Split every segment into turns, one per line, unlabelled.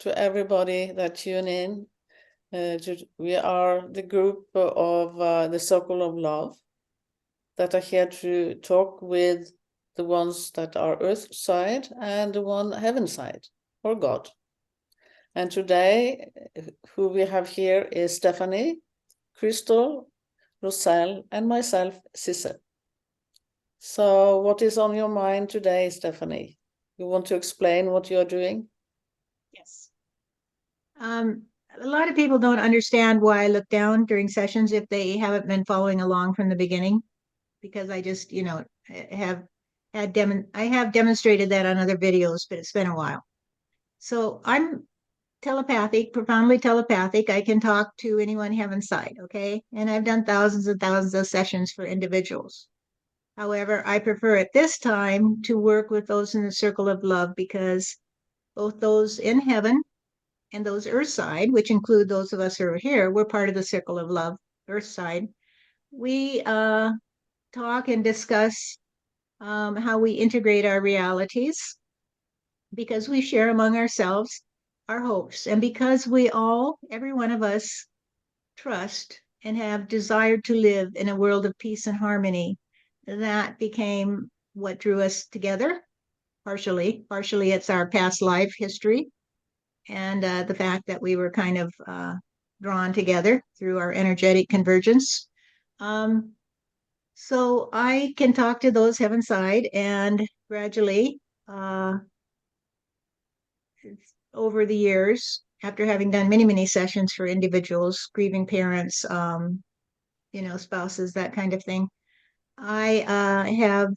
to everybody that tune in. We are the group of the Circle of Love that are here to talk with the ones that are Earthside and the one Heavenside, or God. And today, who we have here is Stephanie, Crystal, Roselle, and myself, Sissel. So what is on your mind today, Stephanie? You want to explain what you're doing?
Yes. A lot of people don't understand why I look down during sessions if they haven't been following along from the beginning, because I just, have I have demonstrated that on other videos, but it's been a while. So I'm telepathic, profoundly telepathic. I can talk to anyone Heavenside, okay? And I've done thousands and thousands of sessions for individuals. However, I prefer at this time to work with those in the circle of love, because both those in heaven and those Earthside, which include those of us who are here, we're part of the circle of love, Earthside. We talk and discuss how we integrate our realities, because we share among ourselves our hopes. And because we all, every one of us, trust and have desired to live in a world of peace and harmony, that became what drew us together. Partially it's our past life history, and the fact that we were kind of drawn together through our energetic convergence. Um, so I can talk to those Heavenside, and gradually, over the years, after having done many, many sessions for individuals, grieving parents, spouses, that kind of thing, I have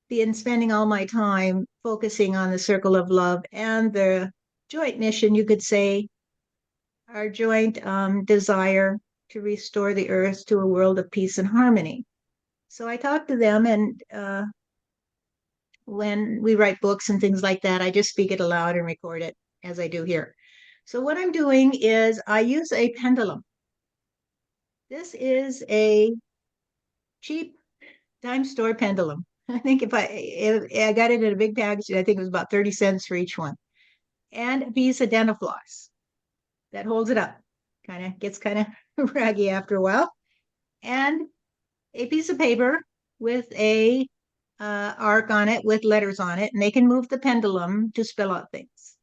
been spending all my time focusing on the circle of love and the joint mission, you could say, our joint desire to restore the earth to a world of peace and harmony. So I talk to them, and when we write books and things like that, I just speak it aloud and record it, as I do here. So what I'm doing is I use a pendulum. This is a cheap dime store pendulum. I think if I got it in a big package, I think it was about 30 cents for each one. And a piece of dental floss that holds it up. Gets kind of raggy after a while. And a piece of paper with a arc on it with letters on it, and they can move the pendulum to spell out things.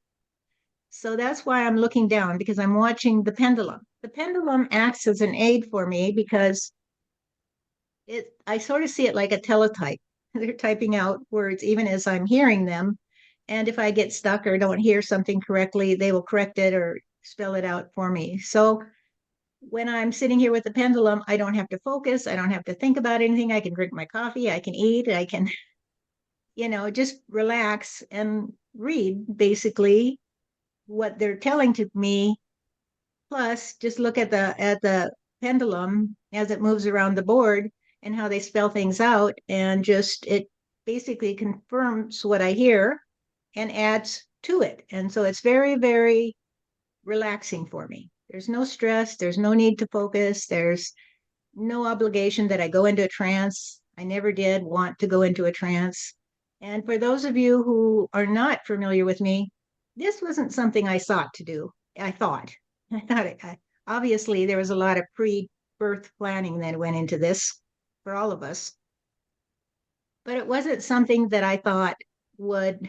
So that's why I'm looking down, because I'm watching the pendulum. The pendulum acts as an aid for me, because I sort of see it like a teletype. They're typing out words even as I'm hearing them. And if I get stuck or don't hear something correctly, they will correct it or spell it out for me. So when I'm sitting here with the pendulum, I don't have to focus. I don't have to think about anything. I can drink my coffee. I can eat. I can, just relax and read basically what they're telling to me. Plus, just look at the pendulum as it moves around the board and how they spell things out, and just it basically confirms what I hear and adds to it. And so it's very, very relaxing for me. There's no stress, there's no need to focus, there's no obligation that I go into a trance. I never did want to go into a trance. And for those of you who are not familiar with me, this wasn't something I sought to do. I thought obviously there was a lot of pre-birth planning that went into this for all of us, but it wasn't something that I thought would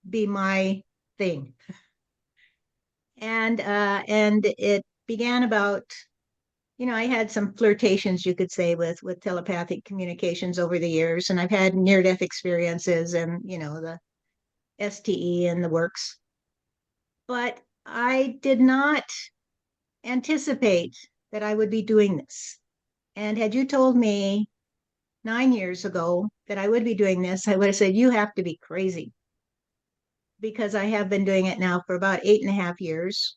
be my thing. And it began about, I had some flirtations, you could say, with telepathic communications over the years, and I've had near-death experiences, and the STE and the works. But I did not anticipate that I would be doing this. And had you told me 9 years ago that I would be doing this, I would have said, you have to be crazy, because I have been doing it now for about 8.5 years.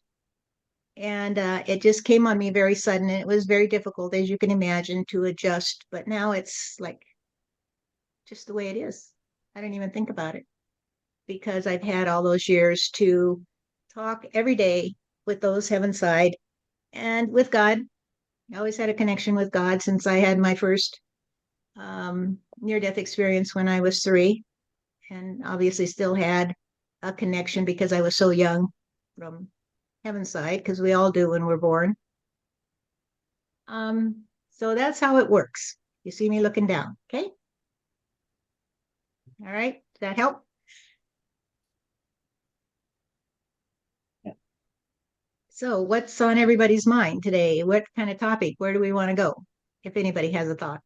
And it just came on me very sudden, and it was very difficult, as you can imagine, to adjust. But now it's like just the way it is. I don't even think about it, because I've had all those years to talk every day with those Heavenside and with God. I always had a connection with God since I had my first near-death experience when I was 3, and obviously still had a connection because I was so young from Heavenside, because we all do when we're born. So that's how it works. You see me looking down, okay? All right, does that help?
Yeah.
So what's on everybody's mind today? What kind of topic? Where do we want to go? If anybody has a thought.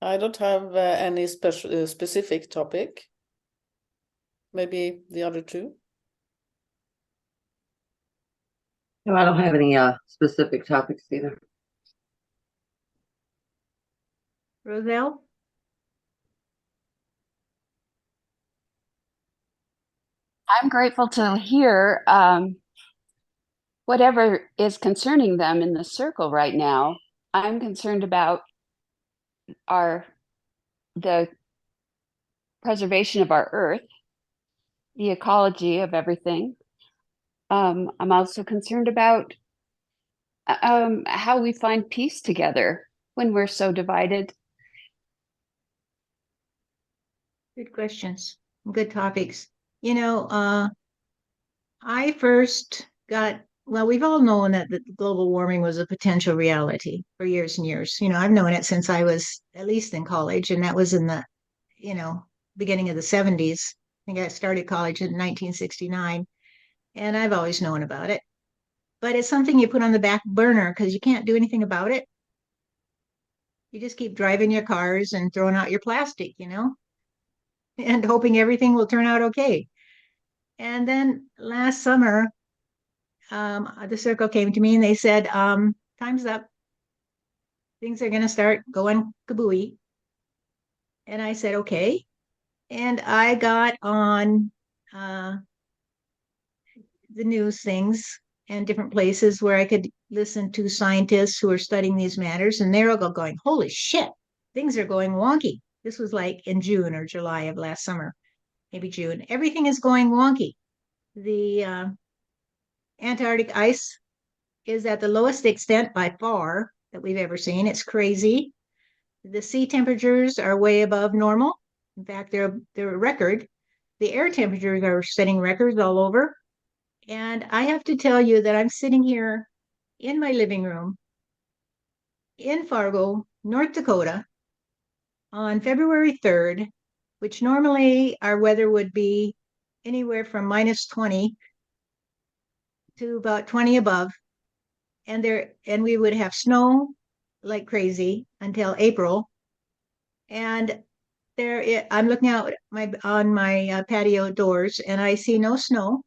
I don't have any specific topic. Maybe the other two.
No, I don't have any specific topics either.
Roselle?
I'm grateful to hear whatever is concerning them in the circle right now. I'm concerned about the preservation of our Earth, the ecology of everything. I'm also concerned about how we find peace together when we're so divided.
Good questions. Good topics. You know, I first got, well, we've all known that the global warming was a potential reality for years and years. You know, I've known it since I was at least in college, and that was in the, you know, beginning of the 70s. I think I started college in 1969, and I've always known about it. But it's something you put on the back burner because you can't do anything about it. You just keep driving your cars and throwing out your plastic, you know, and hoping everything will turn out okay. And then last summer, the circle came to me and they said, time's up. Things are going to start going kabooey. And I said, okay. And I got on the news things and different places where I could listen to scientists who are studying these matters. And they're all going, holy shit, things are going wonky. This was like in June or July of last summer, maybe June. Everything is going wonky. The Antarctic ice is at the lowest extent by far that we've ever seen. It's crazy. The sea temperatures are way above normal. In fact, they're a record. The air temperatures are setting records all over. And I have to tell you that I'm sitting here in my living room in Fargo, North Dakota, on February 3rd, which normally our weather would be anywhere from minus 20 to about 20 above. And we would have snow like crazy until April. And I'm looking out on my patio doors, and I see no snow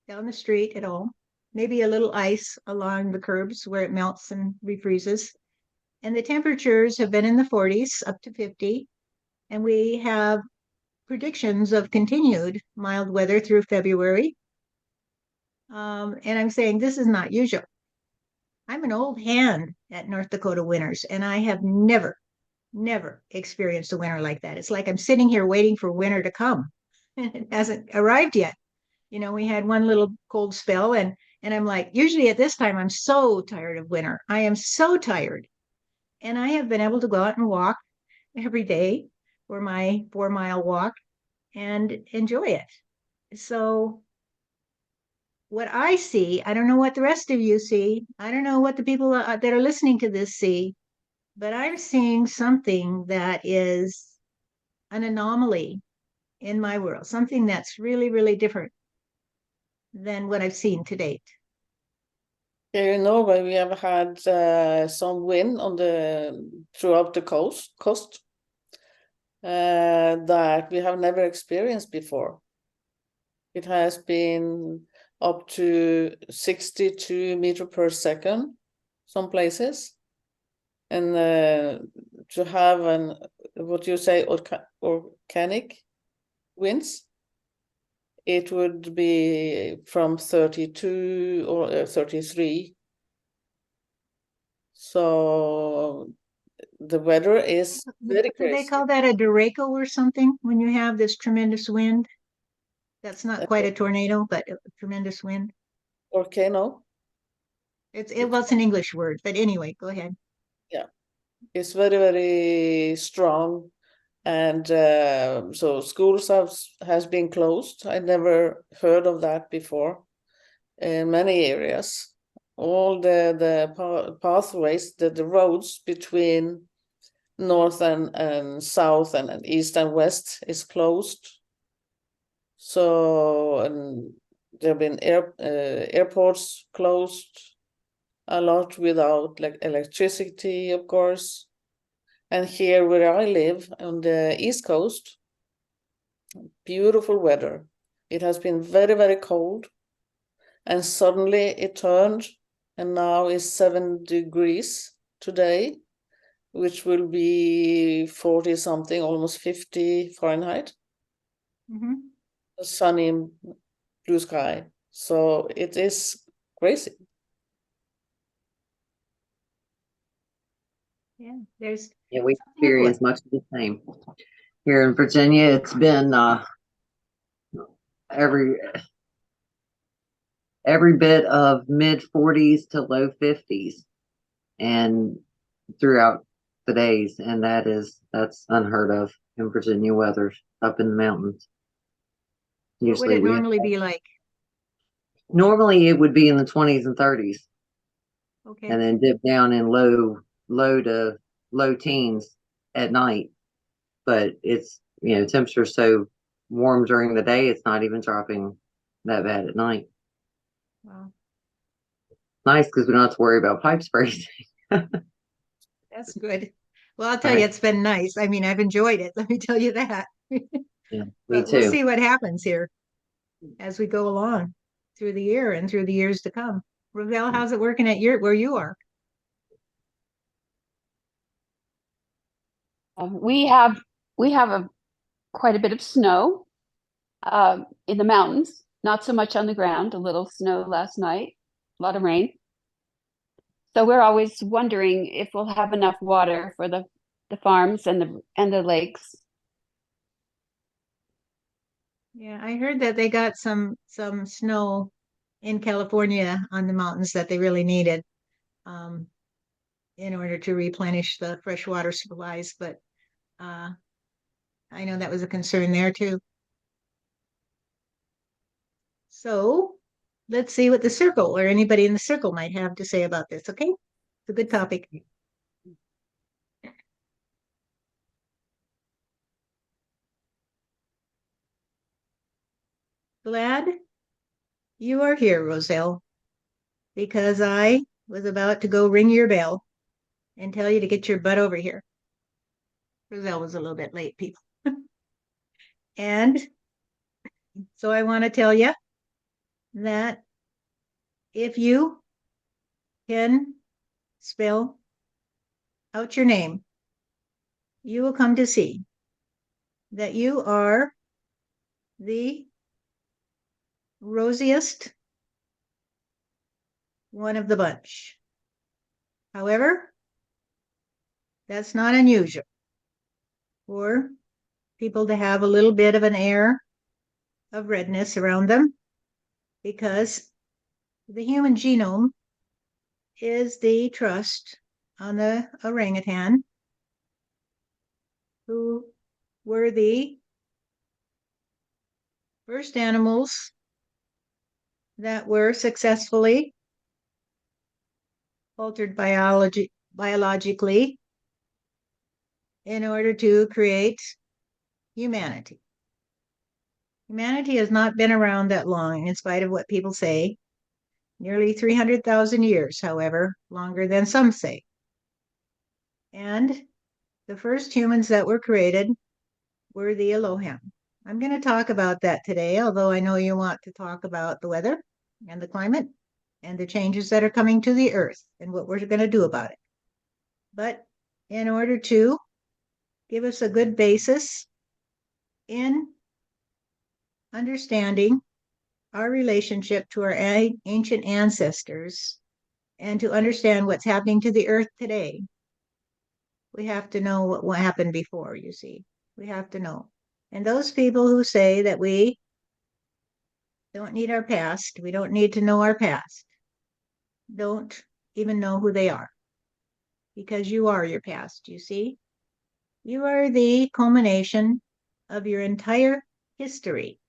down the street at all. Maybe a little ice along the curbs where it melts and refreezes. And the temperatures have been in the 40s up to 50. And we have predictions of continued mild weather through February. And I'm saying this is not usual. I'm an old hand at North Dakota winters, and I have never experienced a winter like that. It's like I'm sitting here waiting for winter to come, and it hasn't arrived yet. You know, we had one little cold spell, and I'm like, usually at this time, I'm so tired of winter. I am so tired. And I have been able to go out and walk every day for my 4-mile walk and enjoy it. So what I see, I don't know what the rest of you see. I don't know what the people that are listening to this see, but I'm seeing something that is an anomaly in my world, something that's really, really different than what I've seen to date.
Here in Norway, we have had some wind throughout the coast that we have never experienced before. It has been up to 62 meters per second, some places. And to have what you say, organic winds, it would be from 32 or 33. So the weather is very crazy.
Do they call that a derecho or something when you have this tremendous wind? That's not quite a tornado, but a tremendous wind.
Volcano.
It was an English word, but anyway, go ahead.
Yeah, it's very, very strong. And so schools has been closed. I never heard of that before in many areas. All the pathways, the roads between north and south and east and west is closed. So and there have been airports closed, a lot without like electricity, of course. And here where I live on the East Coast, beautiful weather. It has been very, very cold. And suddenly it turned, and now is 7 degrees today, which will be 40 something, almost 50 Fahrenheit.
Mm-hmm.
Sunny blue sky. So it is crazy.
Yeah, there's
Yeah, we
something afoot.
experience much of the same. Here in Virginia, it's been every bit of mid 40s to low 50s and throughout the days, and that's unheard of in Virginia weather up in the mountains.
What would
Usually
it normally be like?
normally it would be in the 20s and 30s
Okay.
and then dip down in low to low teens at night. But it's, temperature's so warm during the day, it's not even dropping that bad at night.
Wow,
Nice because we don't have to worry about pipes freezing.
that's good. Well, I'll tell
Right.
you, it's been nice. I mean, I've enjoyed it. Let me tell you that.
Yeah, me
But we'll
too.
see what happens here as we go along through the year and through the years to come. Roselle, how's it working at where you are?
We have quite a bit of snow in the mountains, not so much on the ground. A little snow last night, a lot of rain. So we're always wondering if we'll have enough water for the farms and the lakes.
Yeah, I heard that they got some snow in California on the mountains that they really needed um, in order to replenish the freshwater supplies. But I know that was a concern there too. So let's see what the circle or anybody in the circle might have to say about this. Okay, it's a good topic. Glad you are here, Roselle, because I was about to go ring your bell and tell you to get your butt over here. Roselle was a little bit late, people. And so I want to tell you that if you can spell out your name, you will come to see that you are the rosiest one of the bunch. However, that's not unusual for people to have a little bit of an air of redness around them because the human genome is the trust on the orangutan, who were the first animals that were successfully altered biologically in order to create humanity. Humanity has not been around that long, in spite of what people say. Nearly 300,000 years, however, longer than some say. And the first humans that were created were the Elohim. I'm going to talk about that today, although I know you want to talk about the weather and the climate and the changes that are coming to the earth and what we're going to do about it. But in order to give us a good basis in understanding our relationship to our ancient ancestors and to understand what's happening to the earth today, we have to know what happened before, you see. We have to know. And those people who say that we don't need our past, we don't need to know our past, don't even know who they are, because you are your past, you see. You are the culmination of your entire history.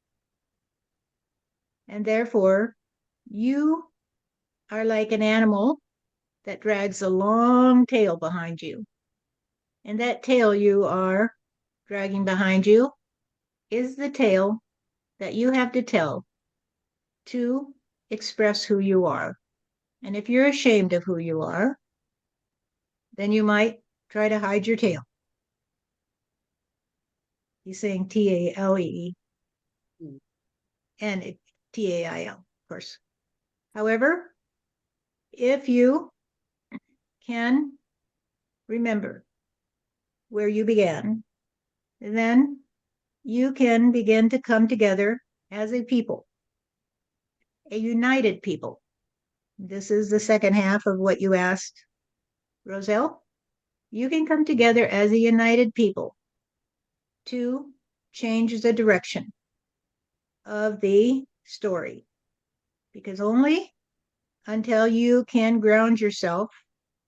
And therefore, you are like an animal that drags a long tail behind you. And that tail you are dragging behind you is the tale that you have to tell to express who you are. And if you're ashamed of who you are, then you might try to hide your tail. He's saying T-A-L-E and T-A-I-L, of course. However, if you can remember where you began, then you can begin to come together as a people, a united people. This is the second half of what you asked, Roselle. You can come together as a united people to change the direction of the story. Because only until you can ground yourself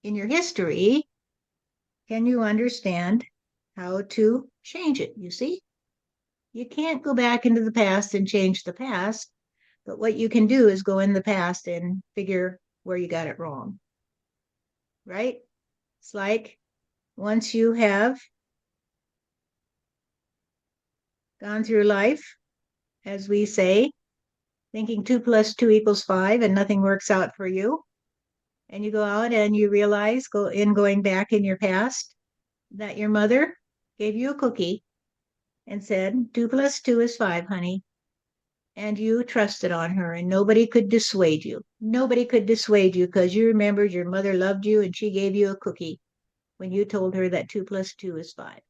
in your history can you understand how to change it, you see? You can't go back into the past and change the past, but what you can do is go in the past and figure where you got it wrong, right? It's like once you have gone through life, as we say, thinking 2 + 2 = 5 and nothing works out for you, and you go out and you realize, going back in your past, that your mother gave you a cookie and said, 2 + 2 = 5, honey. And you trusted on her, and nobody could dissuade you. Nobody could dissuade you because you remembered your mother loved you and she gave you a cookie when you told her that 2 + 2 = 5.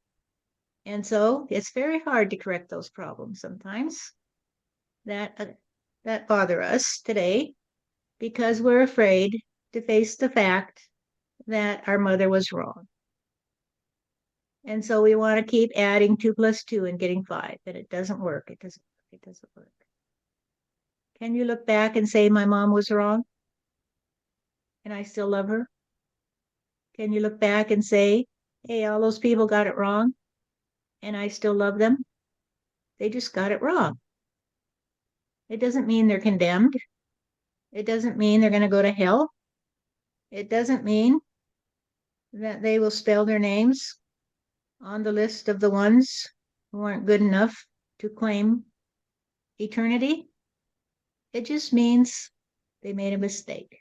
And so it's very hard to correct those problems sometimes that bother us today because we're afraid to face the fact that our mother was wrong. And so we want to keep adding 2 + 2 and getting 5, but it doesn't work. It doesn't work. Can you look back and say, my mom was wrong and I still love her? Can you look back and say, hey, all those people got it wrong and I still love them? They just got it wrong. It doesn't mean they're condemned. It doesn't mean they're going to go to hell. It doesn't mean that they will spell their names on the list of the ones who aren't good enough to claim eternity. It just means they made a mistake.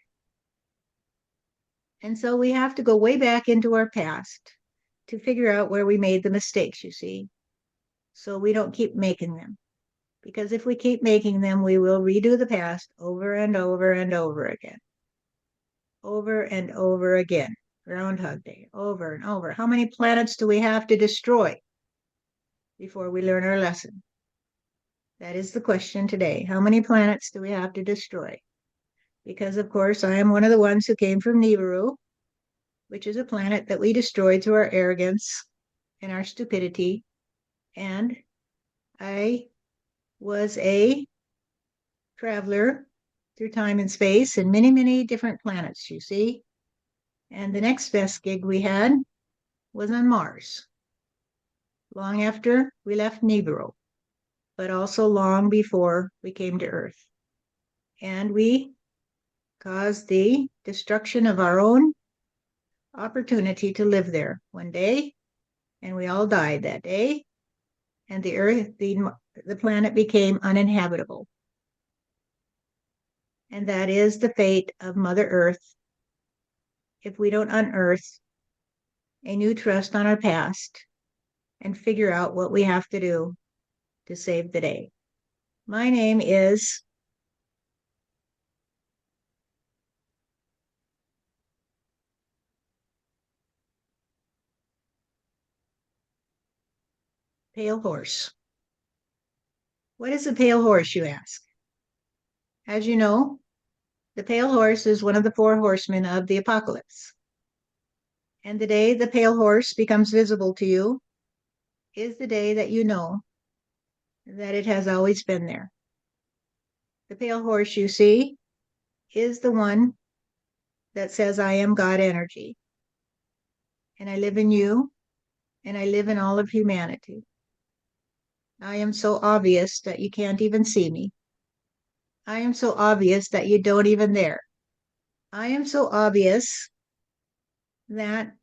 And so we have to go way back into our past to figure out where we made the mistakes, you see, so we don't keep making them. Because if we keep making them, we will redo the past over and over and over again. Over and over again. Groundhog Day, over and over. How many planets do we have to destroy before we learn our lesson? That is the question today. How many planets do we have to destroy? Because, of course, I am one of the ones who came from Nibiru, which is a planet that we destroyed through our arrogance and our stupidity. And I was a traveler through time and space and many, many different planets, you see. And the next best gig we had was on Mars, long after we left Nibiru, but also long before we came to Earth. And we caused the destruction of our own opportunity to live there one day, and we all died that day, and the Earth, the planet became uninhabitable. And that is the fate of Mother Earth if we don't unearth a new trust on our past and figure out what we have to do to save the day. My name is Pale Horse. What is a pale horse, you ask? As you know, the pale horse is one of the 4 horsemen of the apocalypse. And the day the pale horse becomes visible to you is the day that you know that it has always been there. The pale horse you see is the one that says, I am God energy. And I live in you, and I live in all of humanity. I am so obvious that you can't even see me. I am so obvious that you don't even there. I am so obvious that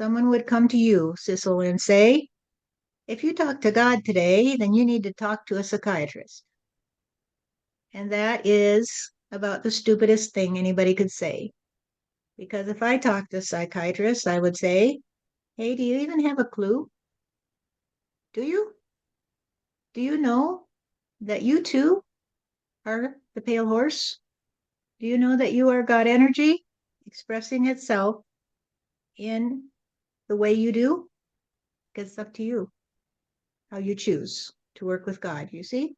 someone would come to you, Sissel, and say, if you talk to God today, then you need to talk to a psychiatrist. And that is about the stupidest thing anybody could say. Because if I talk to a psychiatrist, I would say, hey, do you even have a clue? Do you? Do you know that you too are the pale horse? Do you know that you are God energy expressing itself in the way you do? Because it's up to you how you choose to work with God, you see?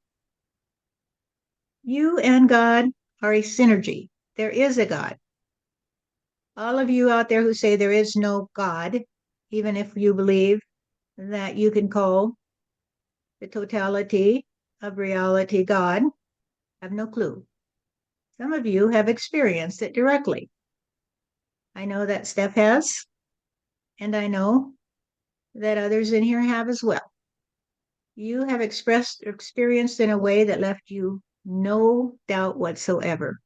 You and God are a synergy. There is a God. All of you out there who say there is no God, even if you believe that you can call the totality of reality God, have no clue. Some of you have experienced it directly. I know that Steph has, and I know that others in here have as well. You have experienced in a way that left you no doubt whatsoever.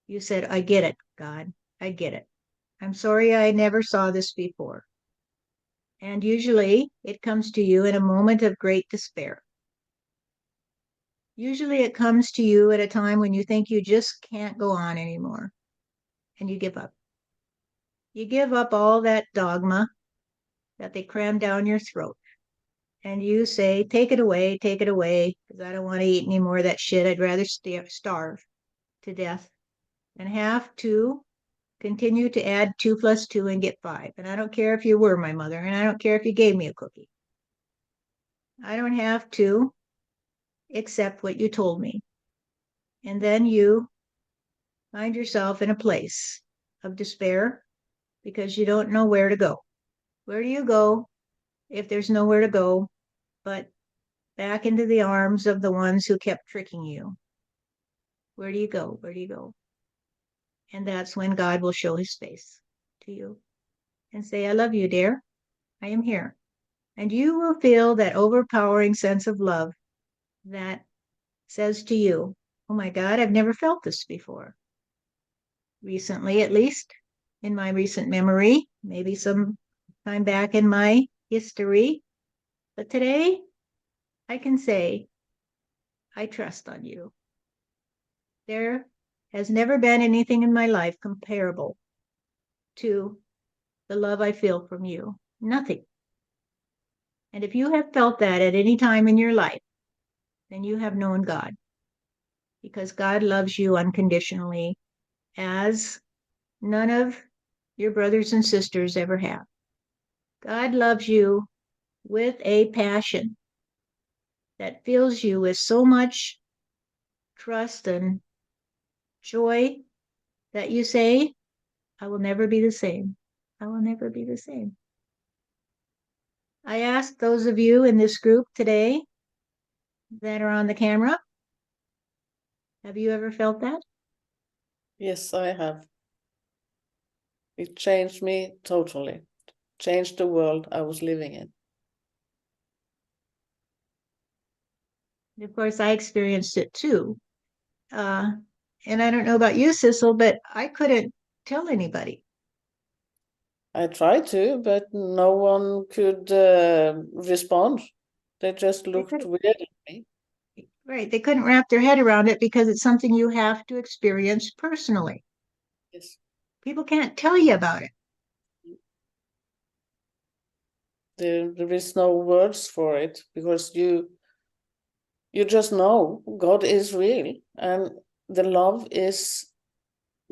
You said, I get it, God. I get it. I'm sorry I never saw this before. And usually it comes to you in a moment of great despair. Usually it comes to you at a time when you think you just can't go on anymore and you give up. You give up all that dogma that they cram down your throat. And you say, take it away, because I don't want to eat any more of that shit. I'd rather starve to death and have to continue to add 2 plus 2 and get 5. And I don't care if you were my mother, and I don't care if you gave me a cookie. I don't have to accept what you told me. And then you find yourself in a place of despair because you don't know where to go. Where do you go if there's nowhere to go but back into the arms of the ones who kept tricking you? Where do you go? Where do you go? And that's when God will show his face to you and say, I love you, dear. I am here. And you will feel that overpowering sense of love that says to you, oh my God, I've never felt this before. Recently, at least, in my recent memory, maybe some time back in my history. But today, I can say, I trust on you. There has never been anything in my life comparable to the love I feel from you. Nothing. And if you have felt that at any time in your life, then you have known God. Because God loves you unconditionally, as none of your brothers and sisters ever have. God loves you with a passion that fills you with so much trust and joy that you say, I will never be the same. I will never be the same. I ask those of you in this group today that are on the camera, have you ever felt that?
Yes, I have. It changed me totally. Changed the world I was living in.
Of course, I experienced it too. And I don't know about you, Sissel, but I couldn't tell anybody.
I tried to, but no one could respond. They just looked
couldn't.
weird at me.
Right. They couldn't wrap their head around it because it's something you have to experience personally.
Yes.
People can't tell you about it.
There is no words for it because you just know God is real and the love is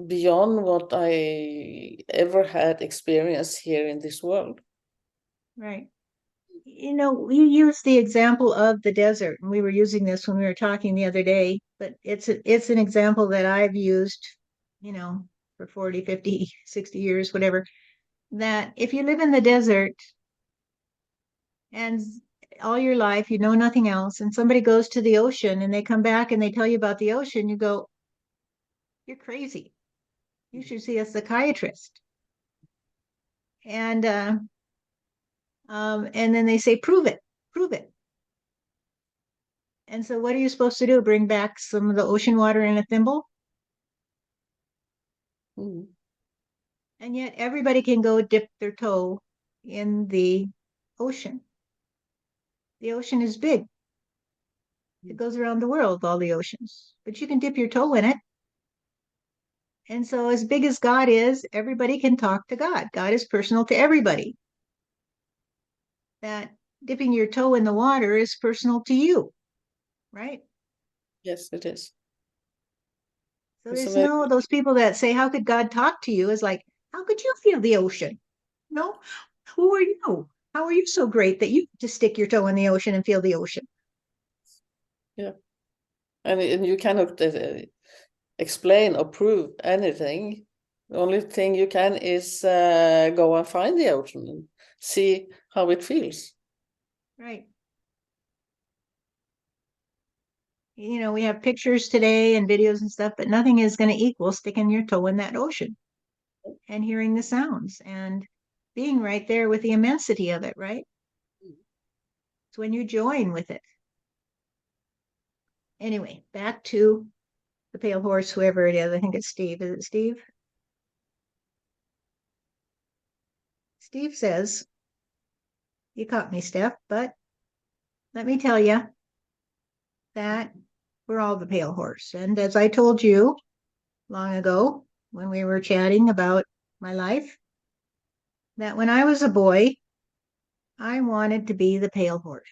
beyond what I ever had experienced here in this world.
Right. You know, you use the example of the desert, and we were using this when we were talking the other day, but it's an example that I've used, you know, for 40, 50, 60 years, whatever, that if you live in the desert and all your life you know nothing else, and somebody goes to the ocean and they come back and they tell you about the ocean, you go, you're crazy. You should see a psychiatrist. And And then they say, prove it, prove it. And so what are you supposed to do? Bring back some of the ocean water in a thimble?
Mm.
And yet everybody can go dip their toe in the ocean. The ocean is big. It goes around the world, all the oceans, but you can dip your toe in it. And so, as big as God is, everybody can talk to God. God is personal to everybody. That dipping your toe in the water is personal to you, right?
Yes, it is.
So,
It's a
there's
very
no, those people that say, how could God talk to you? Is like, how could you feel the ocean? No, who are you? How are you so great that you just stick your toe in the ocean and feel the ocean?
yeah, and you cannot explain or prove anything. The only thing you can is go and find the ocean and see how it feels.
Right. You know, we have pictures today and videos and stuff, but nothing is going to equal sticking your toe in that ocean and hearing the sounds and being right there with the immensity of it, right? It's when you join with it. Anyway, back to the pale horse, whoever it is. I think it's Steve. Is it Steve? Steve says, you caught me, Steph, but let me tell you that we're all the pale horse. And as I told you long ago when we were chatting about my life, that when I was a boy, I wanted to be the pale horse.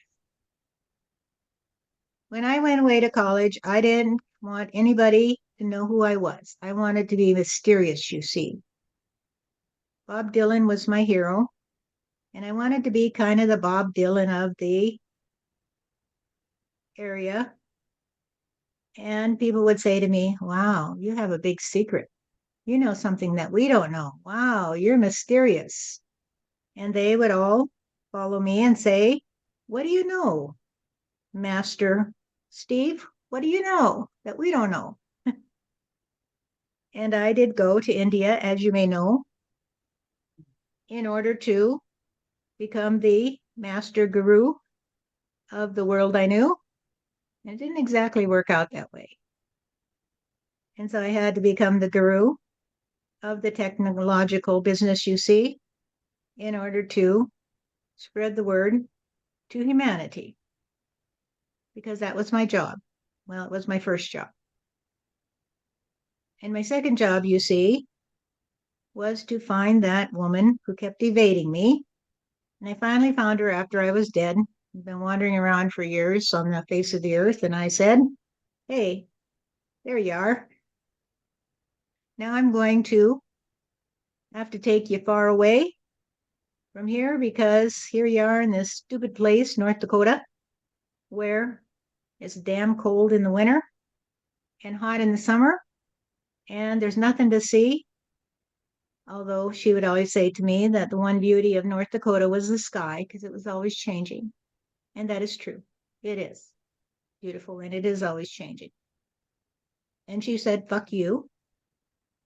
When I went away to college, I didn't want anybody to know who I was. I wanted to be mysterious, you see. Bob Dylan was my hero, and I wanted to be kind of the Bob Dylan of the area. And people would say to me, wow, you have a big secret. You know something that we don't know. Wow, you're mysterious. And they would all follow me and say, what do you know, Master Steve? What do you know that we don't know? And I did go to India, as you may know, in order to become the master guru of the world I knew. It didn't exactly work out that way. And so I had to become the guru of the technological business you see in order to spread the word to humanity, because that was my job. Well, it was my first job. And my second job, you see, was to find that woman who kept evading me. And I finally found her after I was dead. I've been wandering around for years on the face of the earth. And I said, hey, there you are. Now I'm going to have to take you far away from here, because here you are in this stupid place, North Dakota, where it's damn cold in the winter and hot in the summer, and there's nothing to see. Although she would always say to me that the one beauty of North Dakota was the sky, because it was always changing. And that is true. It is beautiful, and it is always changing. And she said, fuck you.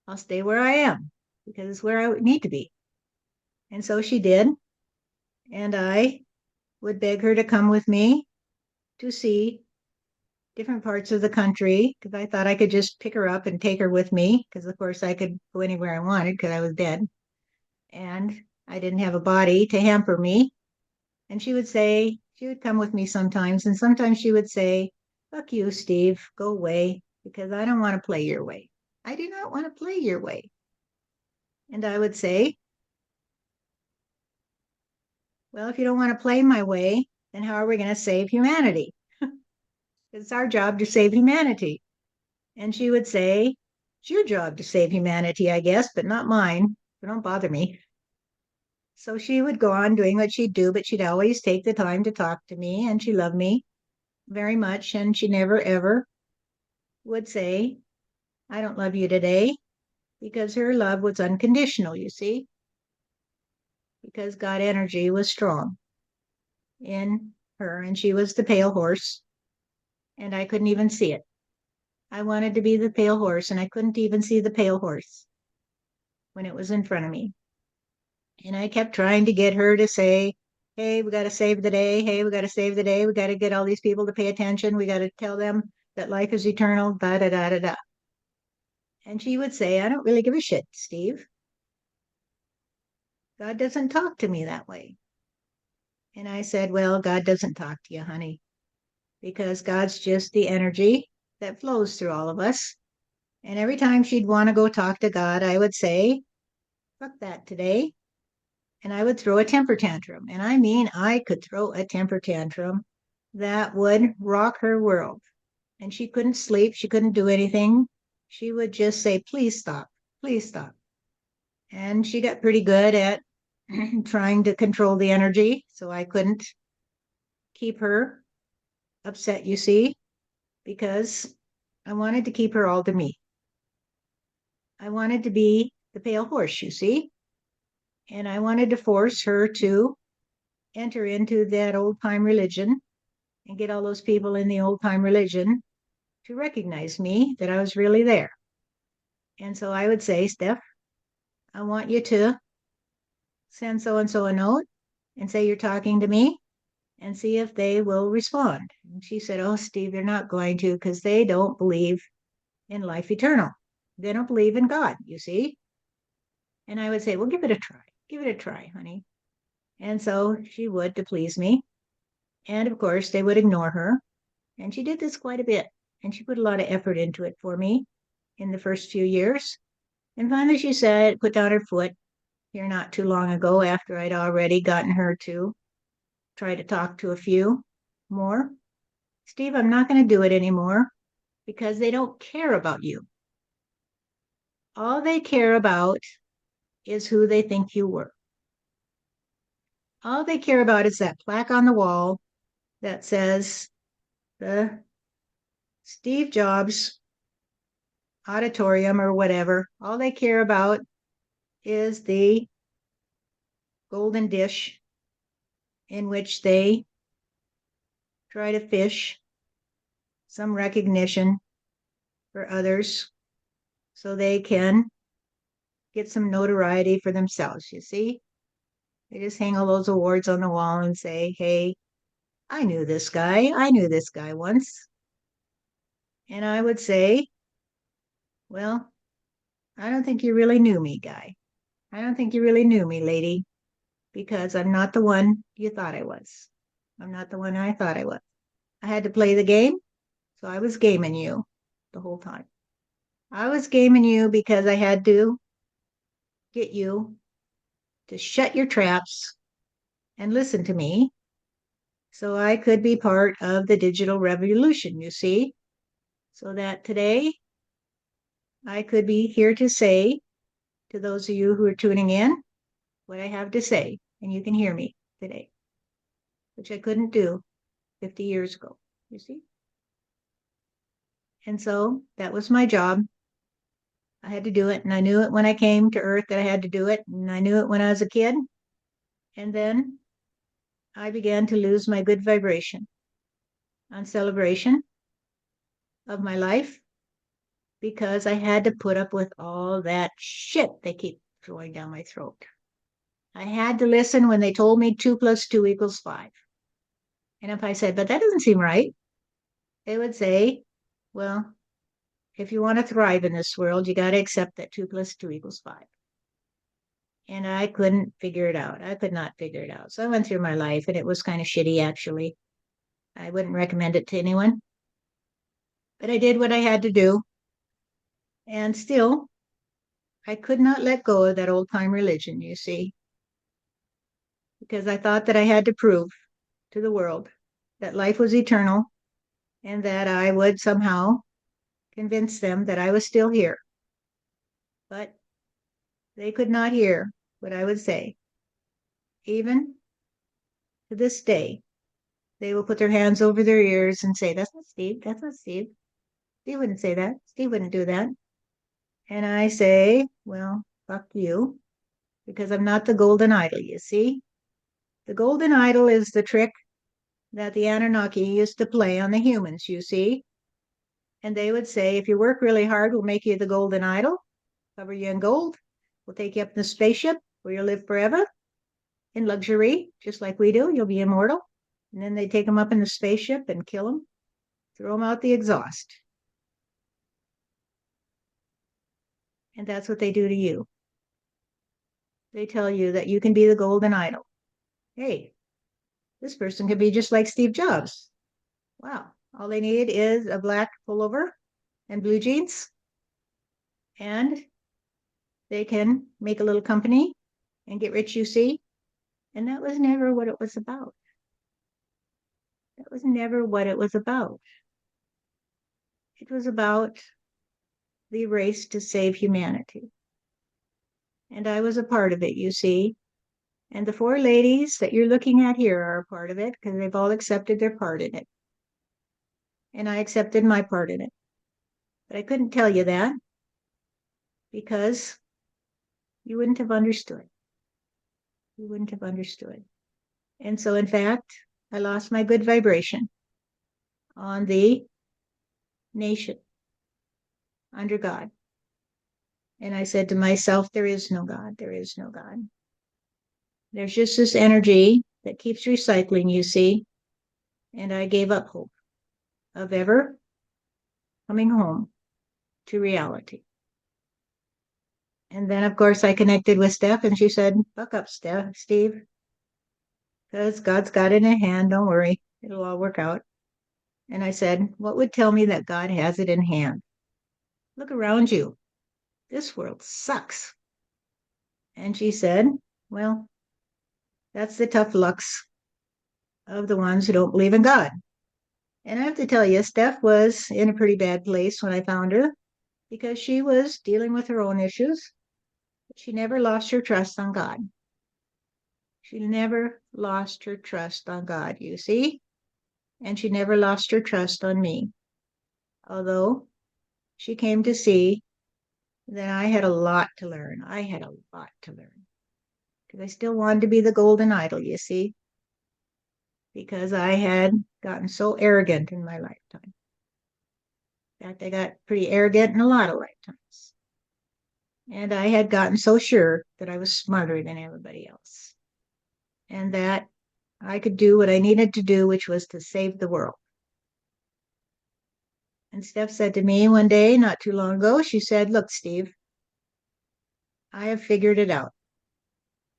I'll stay where I am, because it's where I need to be. And so she did. And I would beg her to come with me to see different parts of the country, because I thought I could just pick her up and take her with me, because of course I could go anywhere I wanted because I was dead. And I didn't have a body to hamper me. And she would come with me sometimes. And sometimes she would say, fuck you, Steve, go away, because I don't want to play your way. I do not want to play your way. And I would say, well, if you don't want to play my way, then how are we going to save humanity? It's our job to save humanity. And she would say, it's your job to save humanity, I guess, but not mine. So don't bother me. So she would go on doing what she'd do, but she'd always take the time to talk to me, and she loved me very much. And she never, ever would say, I don't love you today, because her love was unconditional, you see, because God energy was strong in her, and she was the pale horse, and I couldn't even see it. I wanted to be the pale horse, and I couldn't even see the pale horse when it was in front of me. And I kept trying to get her to say, hey, we got to save the day. Hey, we got to save the day. We got to get all these people to pay attention. We got to tell them that life is eternal, da da da da da. And she would say, I don't really give a shit, Steve. God doesn't talk to me that way. And I said, well, God doesn't talk to you, honey, because God's just the energy that flows through all of us. And every time she'd want to go talk to God, I would say, fuck that today. And I would throw a temper tantrum. And I mean, I could throw a temper tantrum that would rock her world. And she couldn't sleep. She couldn't do anything. She would just say, please stop, please stop. And she got pretty good at trying to control the energy. So I couldn't keep her upset, you see, because I wanted to keep her all to me. I wanted to be the pale horse, you see, and I wanted to force her to enter into that old time religion and get all those people in the old time religion to recognize me, that I was really there. And so I would say, Steph, I want you to send so and so a note and say you're talking to me and see if they will respond. And she said, oh, Steve, they're not going to, because they don't believe in life eternal. They don't believe in God, you see. And I would say, well, give it a try. Give it a try, honey. And so she would, to please me. And of course, they would ignore her. And she did this quite a bit. And she put a lot of effort into it for me in the first few years. And finally, she said, put down her foot here not too long ago, after I'd already gotten her to try to talk to a few more. Steve, I'm not going to do it anymore because they don't care about you. All they care about is who they think you were. All they care about is that plaque on the wall that says the Steve Jobs auditorium or whatever. All they care about is the golden dish in which they try to fish some recognition for others so they can get some notoriety for themselves, you see? They just hang all those awards on the wall and say, hey, I knew this guy. I knew this guy once. And I would say, well, I don't think you really knew me, guy. I don't think you really knew me, lady, because I'm not the one you thought I was. I'm not the one I thought I was. I had to play the game, so I was gaming you the whole time. I was gaming you because I had to get you to shut your traps and listen to me so I could be part of the digital revolution, you see, so that today I could be here to say to those of you who are tuning in what I have to say, and you can hear me today, which I couldn't do 50 years ago, you see. And so that was my job. I had to do it, and I knew it when I came to Earth that I had to do it, and I knew it when I was a kid. And then I began to lose my good vibration on celebration of my life because I had to put up with all that shit they keep throwing down my throat. I had to listen when they told me 2 + 2 = 5. And if I said, but that doesn't seem right, they would say, well, if you want to thrive in this world, you got to accept that 2 + 2 = 5. And I couldn't figure it out. I could not figure it out. So I went through my life, and it was kind of shitty, actually. I wouldn't recommend it to anyone. But I did what I had to do. And still, I could not let go of that old time religion, you see, because I thought that I had to prove to the world that life was eternal and that I would somehow convince them that I was still here. But they could not hear what I would say. Even to this day, they will put their hands over their ears and say, that's not Steve, that's not Steve. Steve wouldn't say that. Steve wouldn't do that. And I say, well, fuck you, because I'm not the golden idol, you see. The golden idol is the trick that the Anunnaki used to play on the humans, you see. And they would say, if you work really hard, we'll make you the golden idol, cover you in gold, we'll take you up in the spaceship where you'll live forever. in luxury, just like we do. You'll be immortal. And then they take them up in the spaceship and kill them, throw them out the exhaust. And that's what they do to you. They tell you that you can be the golden idol. Hey, this person could be just like Steve Jobs. Wow. All they need is a black pullover and blue jeans. And they can make a little company and get rich, you see. And that was never what it was about. That was never what it was about. It was about the race to save humanity. And I was a part of it, you see. And the four ladies that you're looking at here are a part of it because they've all accepted their part in it. And I accepted my part in it. But I couldn't tell you that because you wouldn't have understood. You wouldn't have understood. And so, in fact, I lost my good vibration on the nation under God. And I said to myself, there is no God. There is no God. There's just this energy that keeps recycling, you see. And I gave up hope of ever coming home to reality. And then, of course, I connected with Steph, and she said, buck up, Steve, because God's got it in hand. Don't worry. It'll all work out. And I said, what would tell me that God has it in hand? Look around you. This world sucks. And she said, well, that's the tough lucks of the ones who don't believe in God. And I have to tell you, Steph was in a pretty bad place when I found her because she was dealing with her own issues. But she never lost her trust on God. She never lost her trust on God, you see? And she never lost her trust on me. Although she came to see that I had a lot to learn. I had a lot to learn. Because I still wanted to be the golden idol, you see? Because I had gotten so arrogant in my lifetime. In fact, I got pretty arrogant in a lot of lifetimes. And I had gotten so sure that I was smarter than everybody else. And that I could do what I needed to do, which was to save the world. And Steph said to me one day, not too long ago, she said, look, Steve, I have figured it out.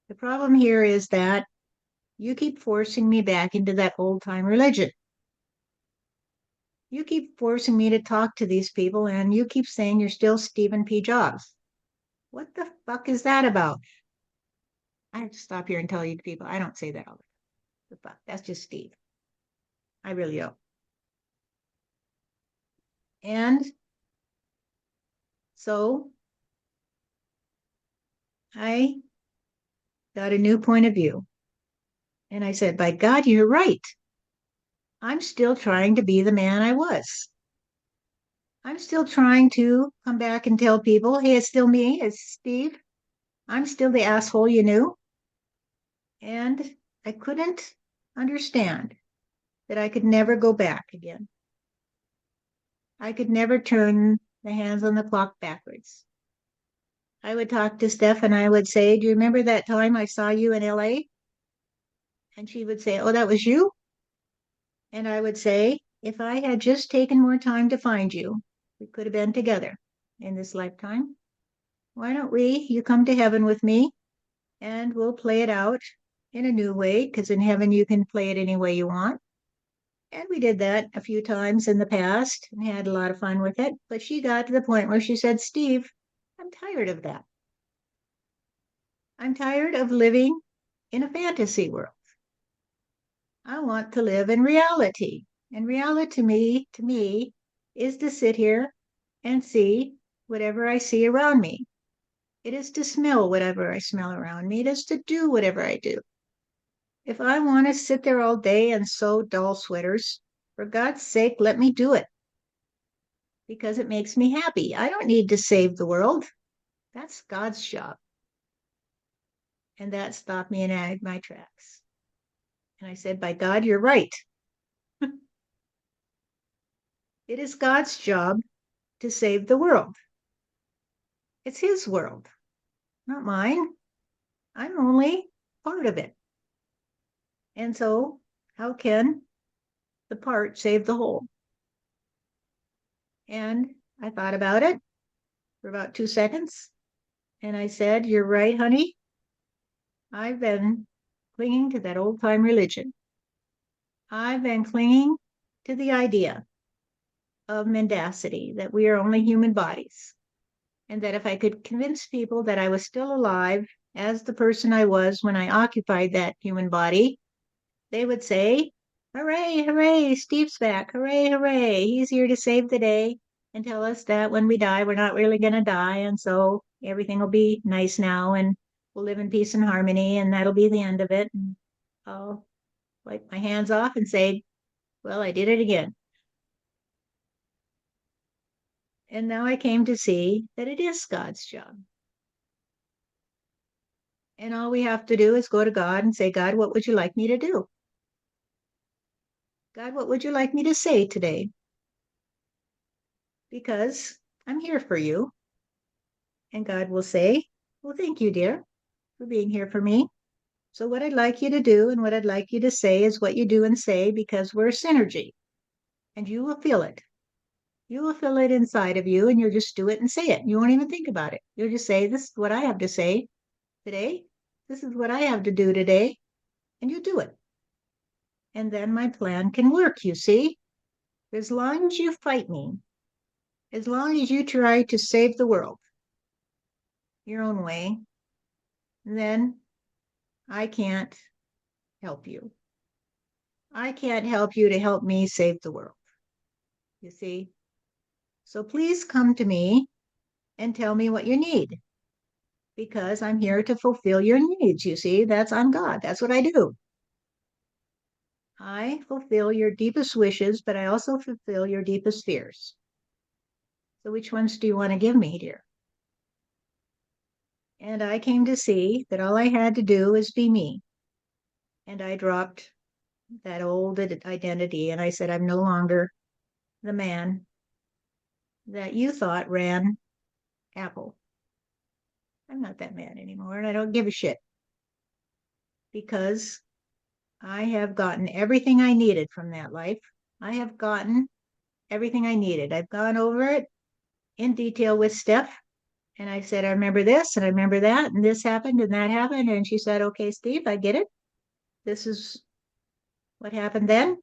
The problem here is that you keep forcing me back into that old-time religion. You keep forcing me to talk to these people, and you keep saying you're still Stephen P. Jobs. What the fuck is that about? I have to stop here and tell you people, I don't say that all the time. The fuck, that's just Steve. I really don't. And so I got a new point of view. And I said, by God, you're right. I'm still trying to be the man I was. I'm still trying to come back and tell people, hey, it's still me, it's Steve. I'm still the asshole you knew. And I couldn't understand that I could never go back again. I could never turn the hands on the clock backwards. I would talk to Steph and I would say, do you remember that time I saw you in LA? And she would say, oh, that was you? And I would say, if I had just taken more time to find you, we could have been together in this lifetime. Why don't you come to heaven with me and we'll play it out in a new way, because in heaven you can play it any way you want. And we did that a few times in the past and had a lot of fun with it. But she got to the point where she said, Steve, I'm tired of that. I'm tired of living in a fantasy world. I want to live in reality. And reality to me is to sit here and see whatever I see around me. It is to smell whatever I smell around me. It is to do whatever I do. If I want to sit there all day and sew doll sweaters, for God's sake, let me do it. Because it makes me happy. I don't need to save the world. That's God's job. And that stopped me in my tracks. And I said, by God, you're right. It is God's job to save the world. It's his world, not mine. I'm only part of it. And so, how can the part save the whole? And I thought about it for about 2 seconds. And I said, "You're right, honey. I've been clinging to that old time religion. I've been clinging to the idea of mendacity, that we are only human bodies. And that if I could convince people that I was still alive as the person I was when I occupied that human body, they would say, 'Hooray, hooray, Steve's back. Hooray, hooray. He's here to save the day and tell us that when we die, we're not really going to die. And so everything will be nice now and we'll live in peace and harmony. And that'll be the end of it.' And I'll wipe my hands off and say, 'Well, I did it again.' And now I came to see that it is God's job. And all we have to do is go to God and say, 'God, what would you like me to do? God, what would you like me to say today? Because I'm here for you.' And God will say, 'Well, thank you, dear, for being here for me. So what I'd like you to do and what I'd like you to say is what you do and say, because we're synergy and you will feel it. You will feel it inside of you and you'll just do it and say it. You won't even think about it. You'll just say, 'This is what I have to say today. This is what I have to do today.' And you do it. And then my plan can work, you see. As long as you fight me, as long as you try to save the world your own way, then I can't help you. I can't help you to help me save the world. You see? So please come to me and tell me what you need, because I'm here to fulfill your needs. You see, I'm God. That's what I do. I fulfill your deepest wishes, but I also fulfill your deepest fears. So which ones do you want to give me, dear? And I came to see that all I had to do was be me. And I dropped that old identity and I said, I'm no longer the man that you thought ran Apple. I'm not that man anymore, and I don't give a shit, because I have gotten everything I needed from that life. I have gotten everything I needed. I've gone over it in detail with Steph, and I said, I remember this, and I remember that, and this happened, and that happened. And she said, okay, Steve, I get it. This is what happened then.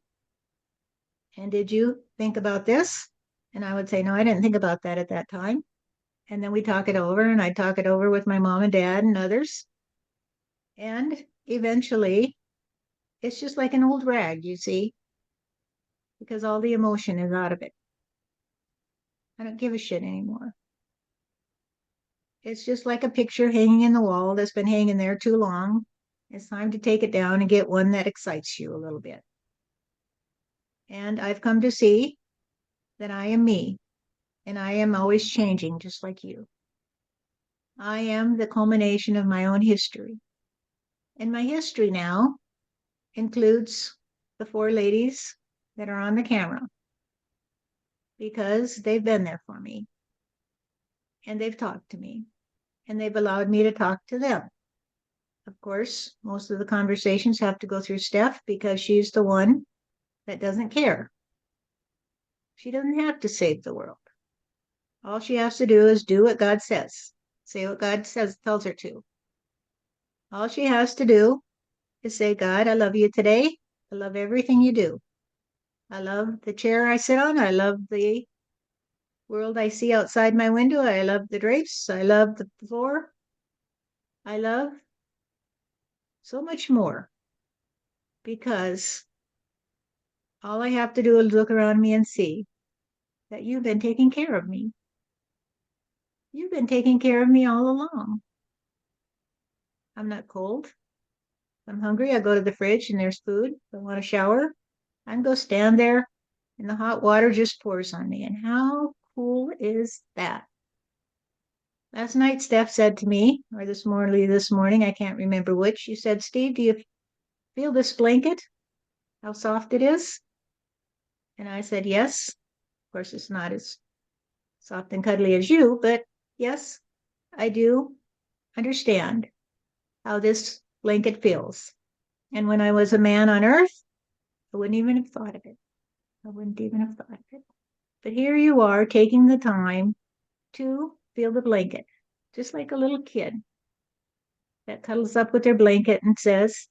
And did you think about this? And I would say, no, I didn't think about that at that time. And then we talk it over, and I talk it over with my mom and dad and others. And eventually, it's just like an old rag, you see, because all the emotion is out of it. I don't give a shit anymore. It's just like a picture hanging in the wall that's been hanging there too long. It's time to take it down and get one that excites you a little bit. And I've come to see that I am me, and I am always changing just like you. I am the culmination of my own history. And my history now includes the 4 ladies that are on the camera, because they've been there for me and they've talked to me and they've allowed me to talk to them. Of course, most of the conversations have to go through Steph, because she's the one that doesn't care. She doesn't have to save the world. All she has to do is do what God says, say what God tells her to. All she has to do is say, God, I love you today. I love everything you do. I love the chair I sit on. I love the world I see outside my window. I love the drapes. I love the floor. I love so much more, because all I have to do is look around me and see that you've been taking care of me. You've been taking care of me all along. I'm not cold. If I'm hungry, I go to the fridge and there's food. If I want a shower, I can go stand there and the hot water just pours on me. And how cool is that? Last night, Steph said to me, or this morning, I can't remember which, she said, Steve, do you feel this blanket? How soft it is? And I said, yes. Of course, it's not as soft and cuddly as you, but yes, I do understand how this blanket feels. And when I was a man on earth, I wouldn't even have thought of it. I wouldn't even have thought of it. But here you are taking the time to feel the blanket, just like a little kid that cuddles up with their blanket and says,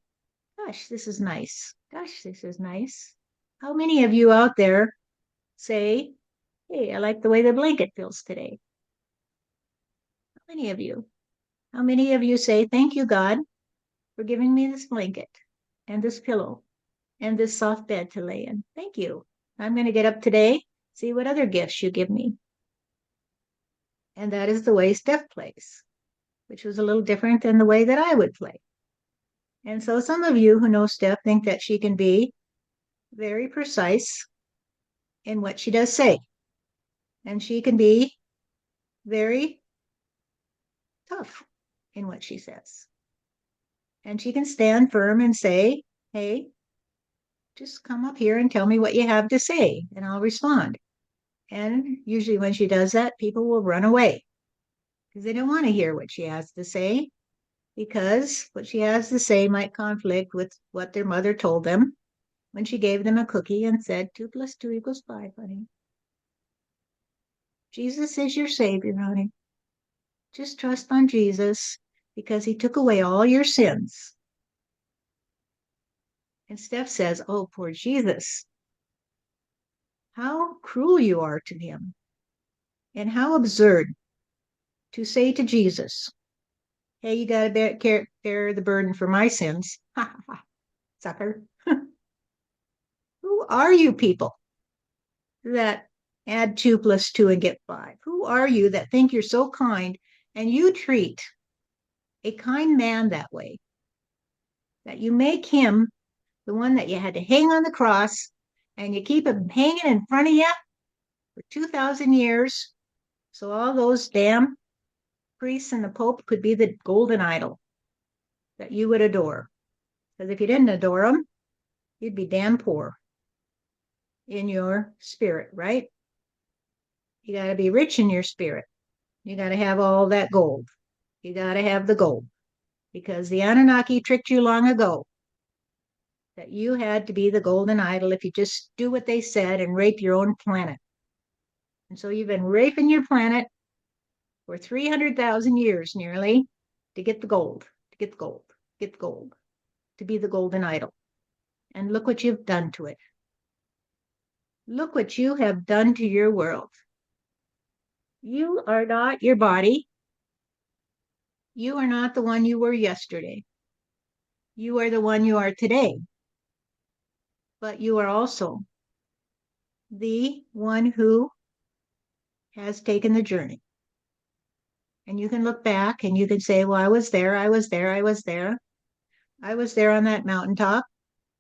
gosh, this is nice. Gosh, this is nice. How many of you out there say, hey, I like the way the blanket feels today? How many of you? How many of you say, thank you, God, for giving me this blanket and this pillow and this soft bed to lay in? Thank you. I'm going to get up today, see what other gifts you give me. And that is the way Steph plays, which was a little different than the way that I would play. And so some of you who know Steph think that she can be very precise in what she does say. And she can be very tough in what she says. And she can stand firm and say, hey, just come up here and tell me what you have to say, and I'll respond. And usually when she does that, people will run away because they don't want to hear what she has to say, because what she has to say might conflict with what their mother told them when she gave them a cookie and said 2 + 2 = 5, honey. Jesus is your savior, honey. Just trust on Jesus because he took away all your sins. And Steph says, oh, poor Jesus. How cruel you are to him. And how absurd to say to Jesus, hey, you got to bear the burden for my sins. Ha ha ha, sucker. Who are you people that add 2 + 2 and get 5? Who are you that think you're so kind and you treat a kind man that way, that you make him the one that you had to hang on the cross and you keep him hanging in front of you for 2,000 years so all those damn priests and the Pope could be the golden idol that you would adore? Because if you didn't adore them, you'd be damn poor in your spirit, right? You got to be rich in your spirit. You got to have all that gold. You got to have the gold, because the Anunnaki tricked you long ago that you had to be the golden idol if you just do what they said and rape your own planet. And so you've been raping your planet for 300,000 years nearly to get the gold, to get the gold, get the gold, to be the golden idol. And look what you've done to it. Look what you have done to your world. You are not your body. You are not the one you were yesterday. You are the one you are today. But you are also the one who has taken the journey. And you can look back and you can say, well, I was there, I was there, I was there. I was there on that mountaintop.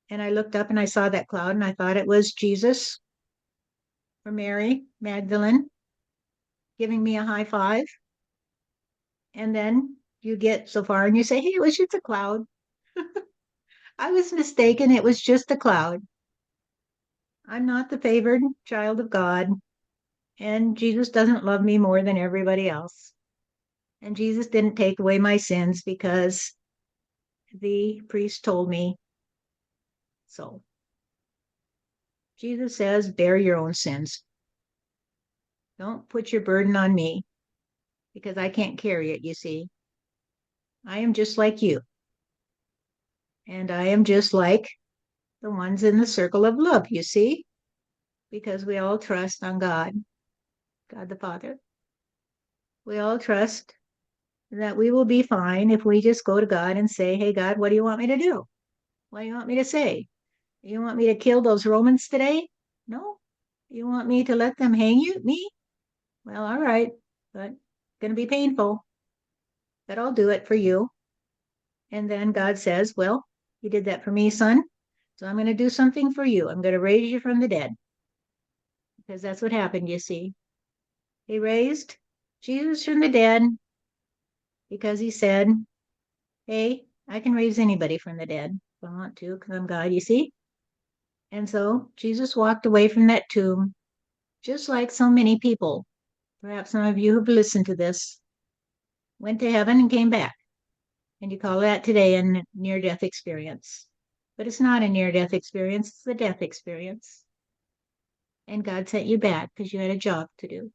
And I looked up and I saw that cloud and I thought it was Jesus or Mary Magdalene giving me a high five. And then you get so far and you say, hey, it was just a cloud. I was mistaken. It was just a cloud. I'm not the favored child of God. And Jesus doesn't love me more than everybody else. And Jesus didn't take away my sins because the priest told me so. Jesus says, bear your own sins. Don't put your burden on me because I can't carry it, you see. I am just like you. And I am just like the ones in the circle of love, you see, because we all trust on God, God the Father. We all trust that we will be fine if we just go to God and say, hey, God, what do you want me to do? What do you want me to say? You want me to kill those Romans today? No. You want me to let them hang you? Me? Well, all right, but it's going to be painful, but I'll do it for you. And then God says, well, you did that for me, son. So I'm going to do something for you. I'm going to raise you from the dead. Because that's what happened, you see. He raised Jesus from the dead because he said, hey, I can raise anybody from the dead if I want to, because I'm God, you see. And so Jesus walked away from that tomb, just like so many people. Perhaps some of you who've listened to this went to heaven and came back. And you call that today a near-death experience. But it's not a near-death experience, it's a death experience. And God sent you back because you had a job to do.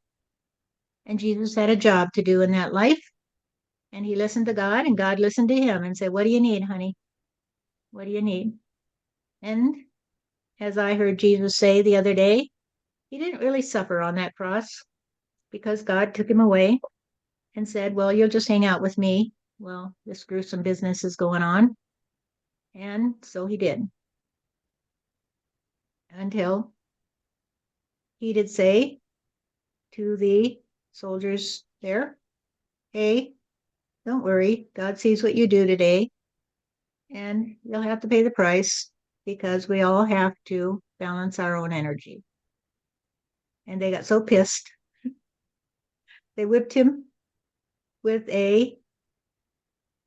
And Jesus had a job to do in that life. And he listened to God, and God listened to him and said, what do you need, honey? What do you need? And as I heard Jesus say the other day, he didn't really suffer on that cross because God took him away and said, well, you'll just hang out with me. Well, this gruesome business is going on. And so he did. Until he did say to the soldiers there, hey, don't worry, God sees what you do today, and you'll have to pay the price because we all have to balance our own energy. And they got so pissed, they whipped him with a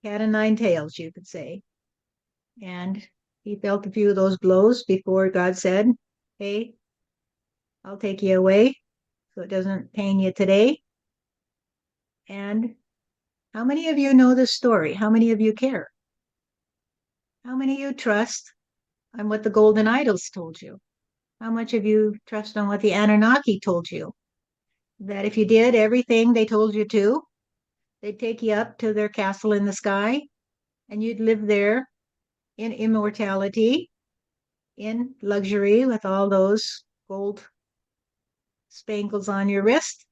cat o' nine tails, you could say. And he felt a few of those blows before God said, hey, I'll take you away so it doesn't pain you today. And how many of you know this story? How many of you care? How many of you trust on what the golden idols told you? How much of you trust on what the Anunnaki told you? That if you did everything they told you to, they'd take you up to their castle in the sky and you'd live there in immortality, in luxury with all those gold spangles on your wrist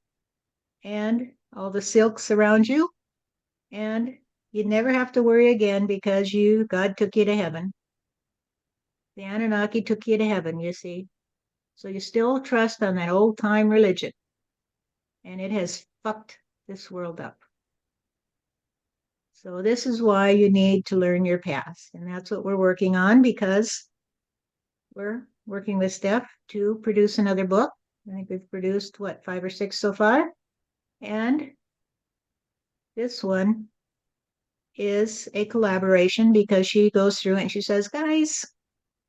and all the silks around you. And you'd never have to worry again because God took you to heaven. The Anunnaki took you to heaven, you see. So you still trust on that old time religion. And it has fucked this world up. So this is why you need to learn your past. And that's what we're working on because we're working with Steph to produce another book. I think we've produced, 5 or 6 so far. And this one is a collaboration because she goes through and she says, guys,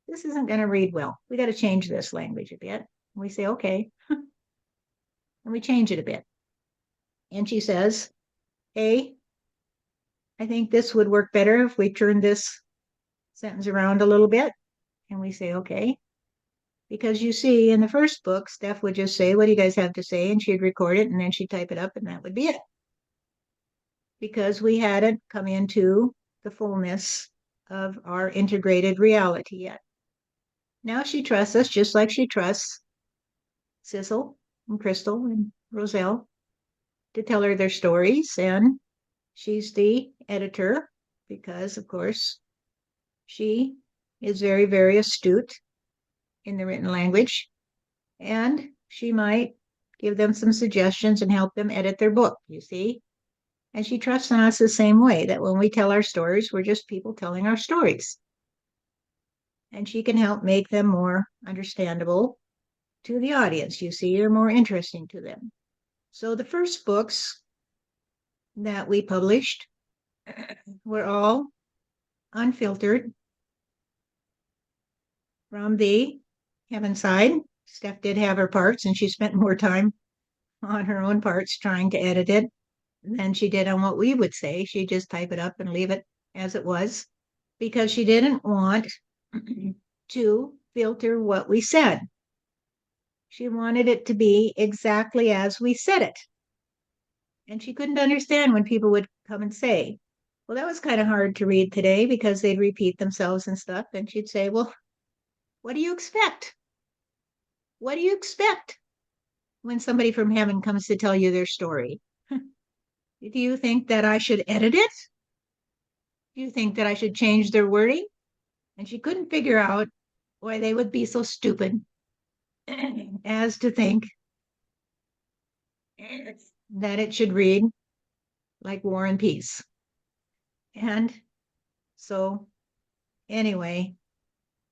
this isn't going to read well. We got to change this language a bit. And we say, okay. And we change it a bit. And she says, hey, I think this would work better if we turn this sentence around a little bit. And we say, okay. Because you see, in the first book, Steph would just say, what do you guys have to say? And she'd record it and then she'd type it up and that would be it. Because we hadn't come into the fullness of our integrated reality yet. Now she trusts us just like she trusts Sissel and Crystal and Roselle to tell her their stories. And she's the editor because, of course, she is very, very astute in the written language. And she might give them some suggestions and help them edit their book, you see. And she trusts in us the same way, that when we tell our stories, we're just people telling our stories. And she can help make them more understandable to the audience, you see, or more interesting to them. So the first books that we published were all unfiltered from the Heavenside. Steph did have her parts, and she spent more time on her own parts trying to edit it than she did on what we would say. She'd just type it up and leave it as it was because she didn't want to filter what we said. She wanted it to be exactly as we said it. And she couldn't understand when people would come and say, well, that was kind of hard to read today because they'd repeat themselves and stuff. And she'd say, well, what do you expect? What do you expect when somebody from heaven comes to tell you their story? Do you think that I should edit it? Do you think that I should change their wording? And she couldn't figure out why they would be so stupid as to think that it should read like War and Peace. And so, anyway,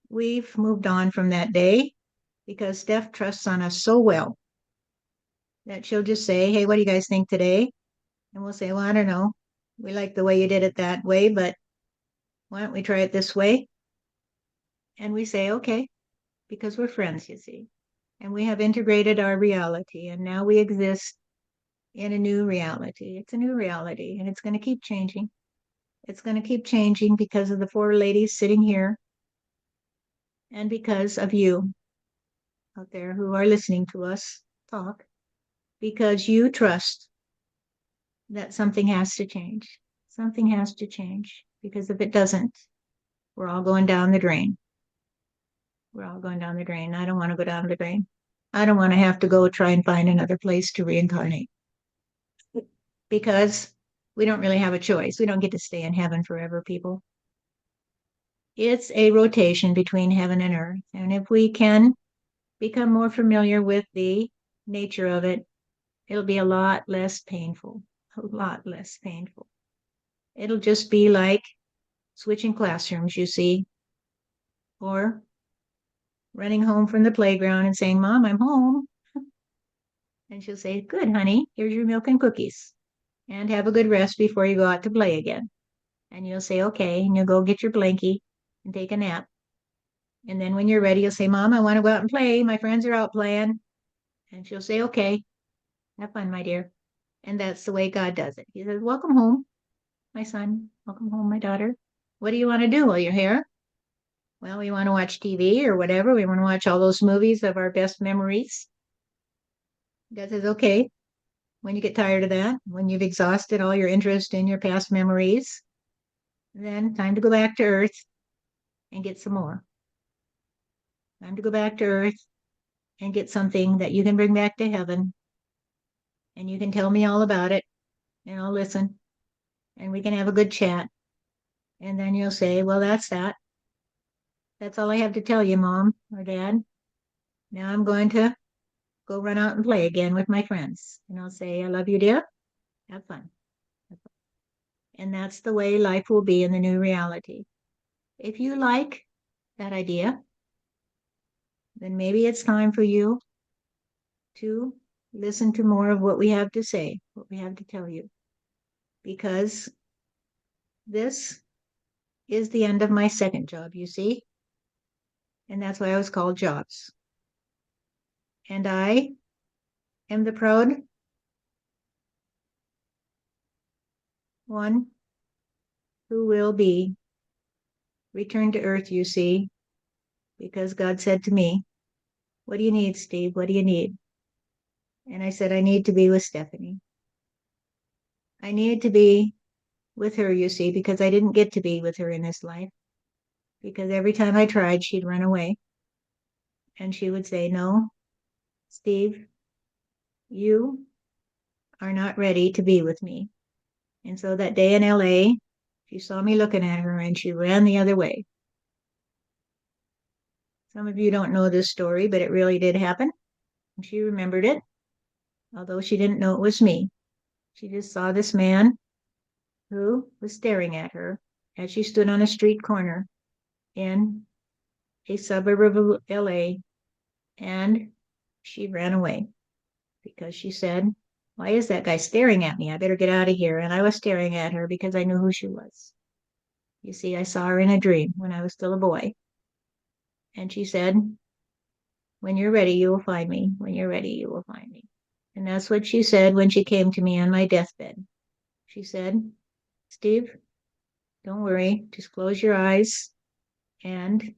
we've moved on from that day because Steph trusts on us so well that she'll just say, hey, what do you guys think today? And we'll say, well, I don't know. We like the way you did it that way, but why don't we try it this way? And we say, okay, because we're friends, you see. And we have integrated our reality, and now we exist in a new reality. It's a new reality, and it's going to keep changing. It's going to keep changing because of the 4 ladies sitting here and because of you out there who are listening to us talk, because you trust that something has to change. Something has to change, because if it doesn't, we're all going down the drain. We're all going down the drain. I don't want to go down the drain. I don't want to have to go try and find another place to reincarnate, because we don't really have a choice. We don't get to stay in heaven forever, people. It's a rotation between heaven and earth. And if we can become more familiar with the nature of it, it'll be a lot less painful. A lot less painful. It'll just be like switching classrooms, you see, or running home from the playground and saying, Mom, I'm home. And she'll say, Good, honey, here's your milk and cookies. And have a good rest before you go out to play again. And you'll say, Okay, and you'll go get your blankie and take a nap. And then when you're ready, you'll say, Mom, I want to go out and play. My friends are out playing. And she'll say, Okay, have fun, my dear. And that's the way God does it. He says, Welcome home, my son. Welcome home, my daughter. What do you want to do while you're here? Well, we want to watch TV or whatever. We want to watch all those movies of our best memories. God says, Okay, when you get tired of that, when you've exhausted all your interest in your past memories, then time to go back to Earth and get some more. Time to go back to Earth and get something that you can bring back to heaven. And you can tell me all about it, and I'll listen, and we can have a good chat. And then you'll say, Well, that's that. That's all I have to tell you, Mom or Dad. Now I'm going to go run out and play again with my friends. And I'll say, I love you, dear. Have fun. Have fun. And that's the way life will be in the new reality. If you like that idea, then maybe it's time for you to listen to more of what we have to say, what we have to tell you. Because this is the end of my second job, you see? And that's why I was called Jobs. And I am the proud one who will be returned to Earth, you see, because God said to me, What do you need, Steve? What do you need? And I said, I need to be with Stephanie. I need to be with her, you see, because I didn't get to be with her in this life. Because every time I tried, she'd run away. And she would say, No, Steve, you are not ready to be with me. And so that day in LA, she saw me looking at her and she ran the other way. Some of you don't know this story, but it really did happen. And she remembered it, although she didn't know it was me. She just saw this man who was staring at her as she stood on a street corner in a suburb of LA, and she ran away because she said, Why is that guy staring at me? I better get out of here. And I was staring at her because I knew who she was. You see, I saw her in a dream when I was still a boy. And she said, When you're ready, you will find me. When you're ready, you will find me. And that's what she said when she came to me on my deathbed. She said, Steve, don't worry. Just close your eyes and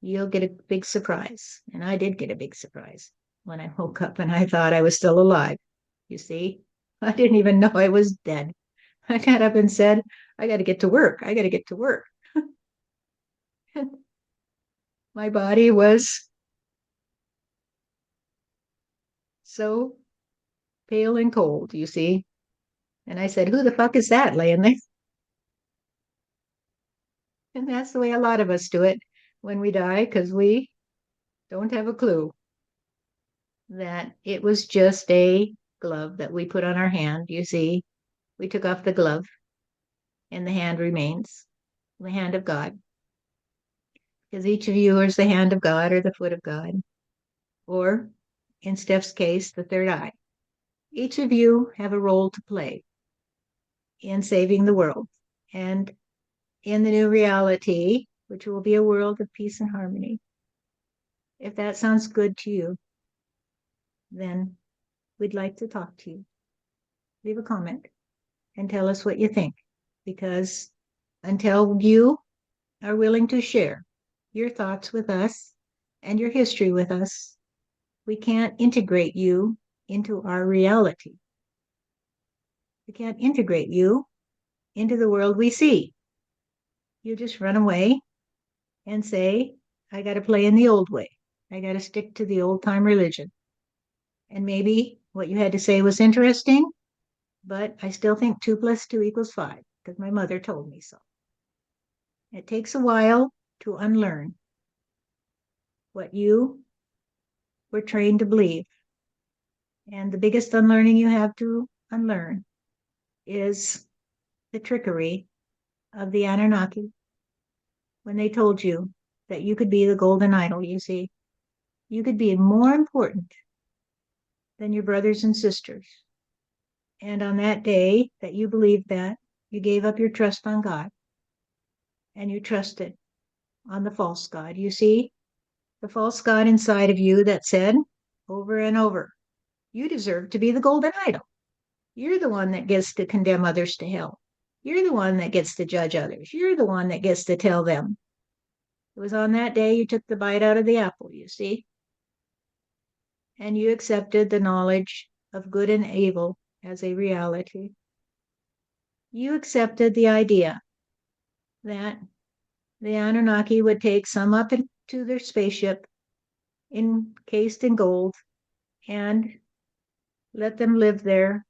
you'll get a big surprise. And I did get a big surprise when I woke up and I thought I was still alive. You see, I didn't even know I was dead. I got up and said, I got to get to work. I got to get to work. My body was so pale and cold, you see. And I said, Who the fuck is that laying there? And that's the way a lot of us do it when we die, because we don't have a clue that it was just a glove that we put on our hand. You see, we took off the glove and the hand remains the hand of God. Because each of you is the hand of God or the foot of God, or in Steph's case, the third eye. Each of you have a role to play in saving the world and in the new reality, which will be a world of peace and harmony. If that sounds good to you, then we'd like to talk to you. Leave a comment and tell us what you think, because until you are willing to share your thoughts with us and your history with us. We can't integrate you into our reality. We can't integrate you into the world we see. You just run away and say, I got to play in the old way. I got to stick to the old time religion. And maybe what you had to say was interesting, but I still think 2 + 2 = 5 because my mother told me so. It takes a while to unlearn what you were trained to believe. And the biggest unlearning you have to unlearn is the trickery of the Anunnaki when they told you that you could be the golden idol. You see, you could be more important than your brothers and sisters. And on that day that you believed that, you gave up your trust on God and you trusted on the false God. You see, the false God inside of you that said over and over, you deserve to be the golden idol. You're the one that gets to condemn others to hell. You're the one that gets to judge others. You're the one that gets to tell them. It was on that day you took the bite out of the apple, you see, and you accepted the knowledge of good and evil as a reality. You accepted the idea that the Anunnaki would take some up into their spaceship encased in gold and let them live there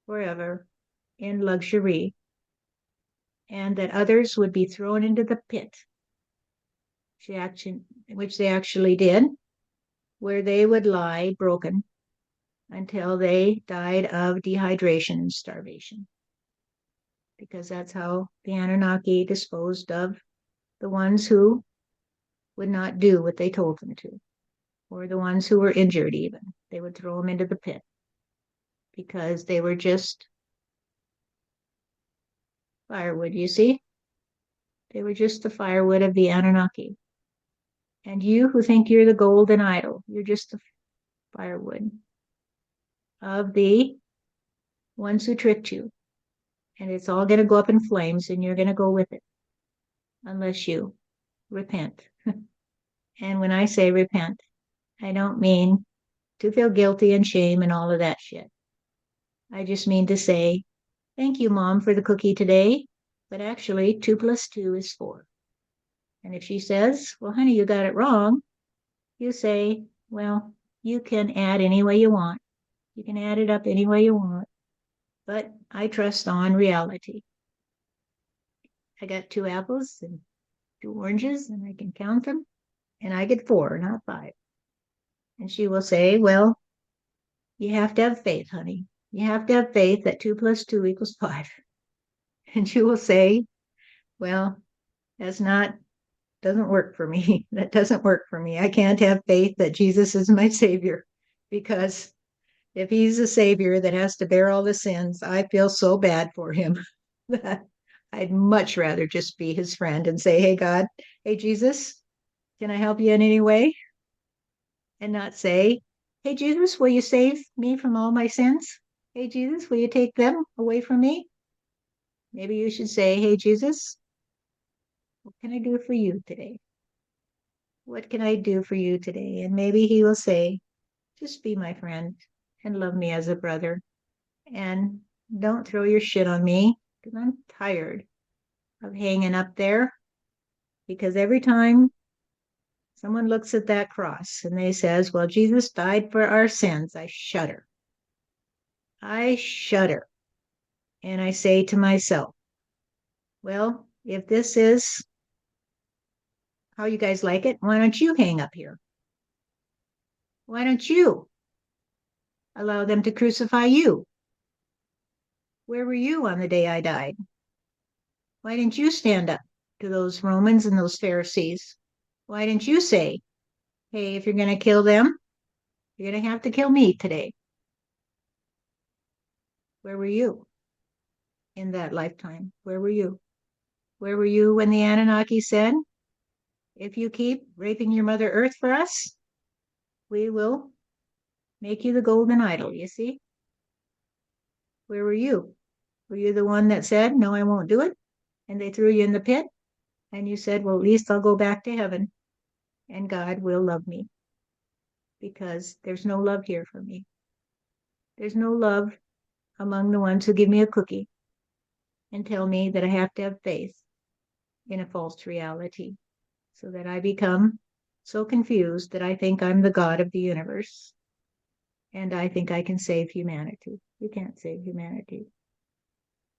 forever in luxury, and that others would be thrown into the pit, which they actually did, where they would lie broken until they died of dehydration and starvation. Because that's how the Anunnaki disposed of the ones who would not do what they told them to, or the ones who were injured even. They would throw them into the pit because they were just firewood, you see? They were just the firewood of the Anunnaki. And you who think you're the golden idol, you're just the firewood of the ones who tricked you. And it's all going to go up in flames and you're going to go with it unless you repent. And when I say repent, I don't mean to feel guilty and shame and all of that shit. I just mean to say, thank you, Mom, for the cookie today, but actually 2 + 2 = 4. And if she says, well, honey, you got it wrong, you say, well, you can add any way you want. You can add it up any way you want, but I trust on reality. I got 2 apples and 2 oranges, and I can count them, and I get 4, not 5. And she will say, well, you have to have faith, honey. You have to have faith that 2 + 2 = 5. And you will say, well, doesn't work for me. That doesn't work for me. I can't have faith that Jesus is my savior, because if he's a savior that has to bear all the sins, I feel so bad for him that I'd much rather just be his friend and say, hey, God, hey, Jesus, can I help you in any way? And not say, hey, Jesus, will you save me from all my sins? Hey, Jesus, will you take them away from me? Maybe you should say, hey, Jesus, what can I do for you today? What can I do for you today? And maybe he will say, just be my friend and love me as a brother. And don't throw your shit on me, because I'm tired of hanging up there. Because every time someone looks at that cross and they says, well, Jesus died for our sins, I shudder. I shudder. And I say to myself, well, if this is how you guys like it, why don't you hang up here? Why don't you allow them to crucify you? Where were you on the day I died? Why didn't you stand up to those Romans and those Pharisees? Why didn't you say, hey, if you're going to kill them, you're going to have to kill me today? Where were you in that lifetime? Where were you? Where were you when the Anunnaki said, if you keep raping your Mother Earth for us, we will make you the golden idol, you see? Where were you? Were you the one that said, no, I won't do it? And they threw you in the pit? And you said, well, at least I'll go back to heaven. and God will love me, because there's no love here for me. There's no love among the ones who give me a cookie and tell me that I have to have faith in a false reality, so that I become so confused that I think I'm the God of the universe and I think I can save humanity. You can't save humanity.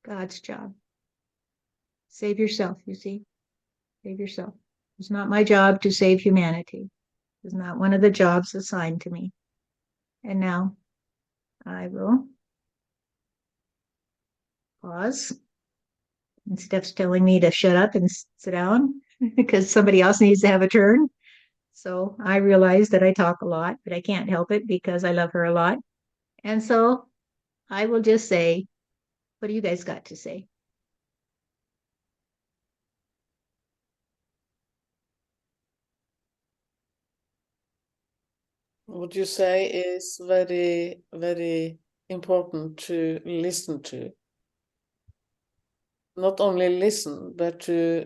God's job. Save yourself, you see. Save yourself. It's not my job to save humanity. It's not one of the jobs assigned to me. And now I will pause. And Steph's telling me to shut up and sit down because somebody else needs to have a turn. So I realize that I talk a lot, but I can't help it because I love her a lot. And so I will just say, what do you guys got to say?
What you say is very, very important to listen to. Not only listen, but to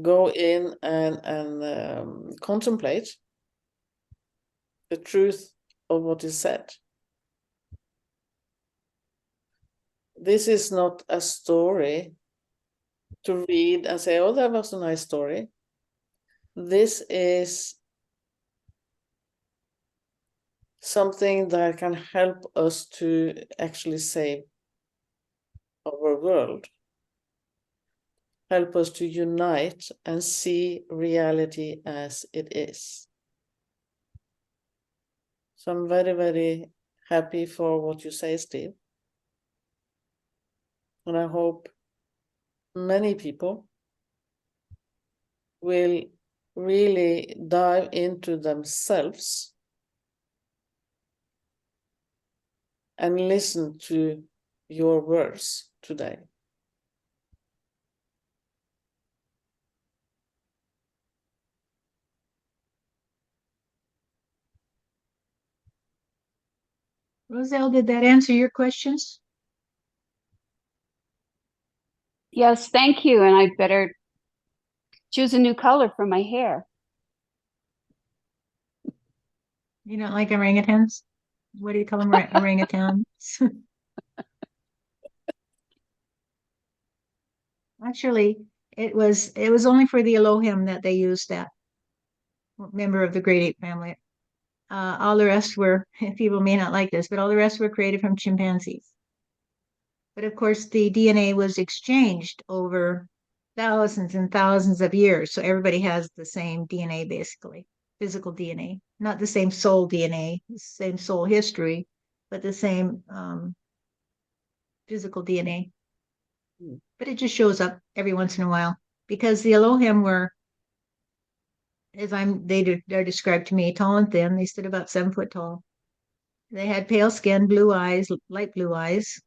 go in and contemplate the truth of what is said. This is not a story to read and say, oh, that was a nice story. This is something that can help us to actually save our world, help us to unite and see reality as it is. So I'm very, very happy for what you say, Steve. And I hope many people will really dive into themselves and listen to your words today.
Roselle, did that answer your questions?
Yes, thank you. And I better choose a new color for my hair.
You don't like orangutans? What do you call them? Orangutans? Actually, it was only for the Elohim that they used that member of the great ape family. All the rest were, people may not like this, but all the rest were created from chimpanzees. But of course, the DNA was exchanged over thousands and thousands of years. So everybody has the same DNA, basically, physical DNA, not the same soul DNA, the same soul history, but the same physical DNA. But it just shows up every once in a while because the Elohim were, as they're described to me, tall and thin. They stood about 7 foot tall. They had pale skin, blue eyes, light blue eyes.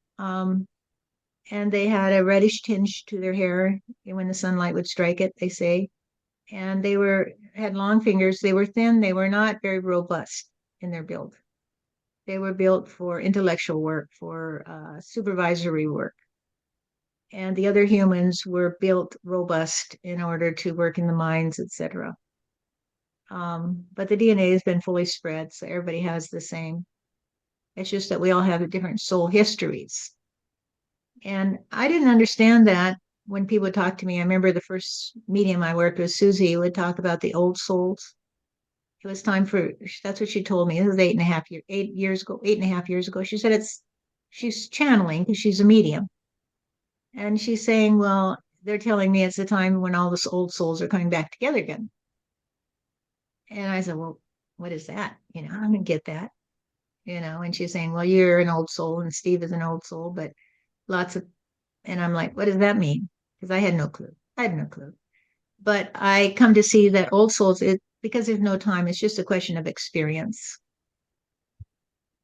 And they had a reddish tinge to their hair when the sunlight would strike it, they say. And they had long fingers. They were thin. They were not very robust in their build. They were built for intellectual work, for supervisory work. And the other humans were built robust in order to work in the mines, etc. But the DNA has been fully spread, so everybody has the same. It's just that we all have different soul histories. And I didn't understand that when people would talk to me. I remember the first medium I worked with, Susie, would talk about the old souls. It was time for, that's what she told me. This was 8 years ago, 8.5 years ago. She said she's channeling because she's a medium. And she's saying, well, they're telling me it's the time when all the old souls are coming back together again. And I said, well, what is that? I didn't get that. And she's saying, well, you're an old soul and Steve is an old soul, but lots of, and I'm like, what does that mean? Because I had no clue. But I come to see that old souls, because there's no time, it's just a question of experience.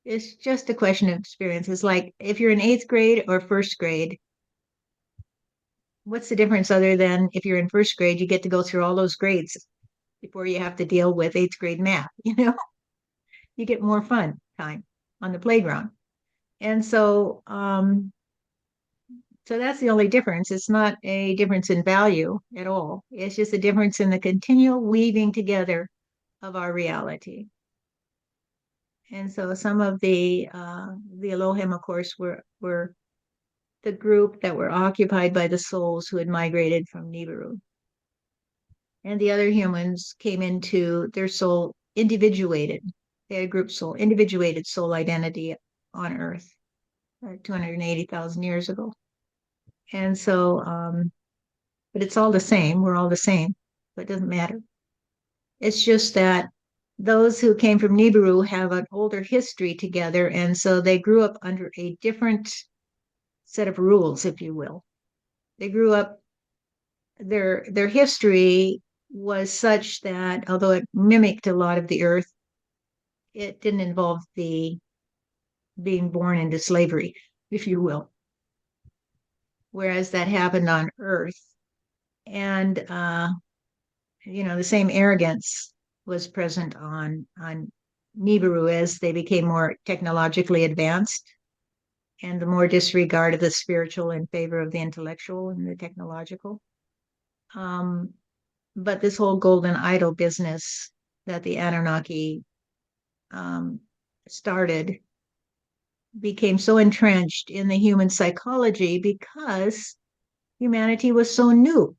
It's just a question of experience. It's like if you're in 8th grade or 1st grade, what's the difference other than if you're in 1st grade, you get to go through all those grades before you have to deal with 8th grade math, You get more fun time on the playground. And so So that's the only difference. It's not a difference in value at all. It's just a difference in the continual weaving together of our reality. And so some of the Elohim, of course, were the group that were occupied by the souls who had migrated from Nibiru. And the other humans came into their soul individuated. They had a group soul, individuated soul identity on Earth 280,000 years ago. And so, but it's all the same. We're all the same, but it doesn't matter. It's just that those who came from Nibiru have an older history together, and so they grew up under a different set of rules, if you will. They grew up, their history was such that although it mimicked a lot of the Earth, it didn't involve the being born into slavery, if you will. Whereas that happened on Earth. And the same arrogance was present on Nibiru as they became more technologically advanced, and the more disregard of the spiritual in favor of the intellectual and the technological. But this whole golden idol business that the Anunnaki started became so entrenched in the human psychology because humanity was so new.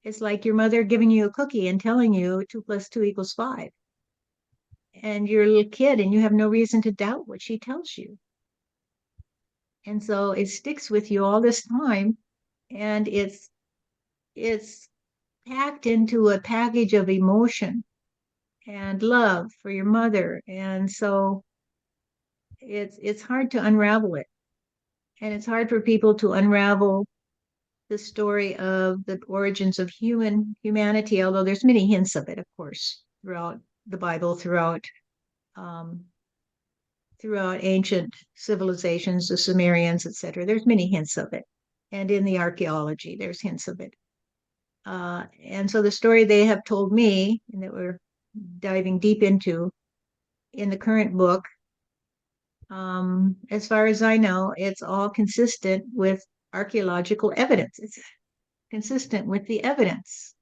It's like your mother giving you a cookie and telling you 2 + 2 = 5. And you're a little kid and you have no reason to doubt what she tells you. And so it sticks with you all this time, and it's packed into a package of emotion and love for your mother. And so it's hard to unravel it. And it's hard for people to unravel the story of the origins of humanity, although there's many hints of it, of course, throughout the Bible, throughout ancient civilizations, the Sumerians, etc. There's many hints of it. And in the archaeology, there's hints of it. And so the story they have told me, and that we're diving deep into in the current book, as far as I know, it's all consistent with archaeological evidence. It's consistent with the evidence,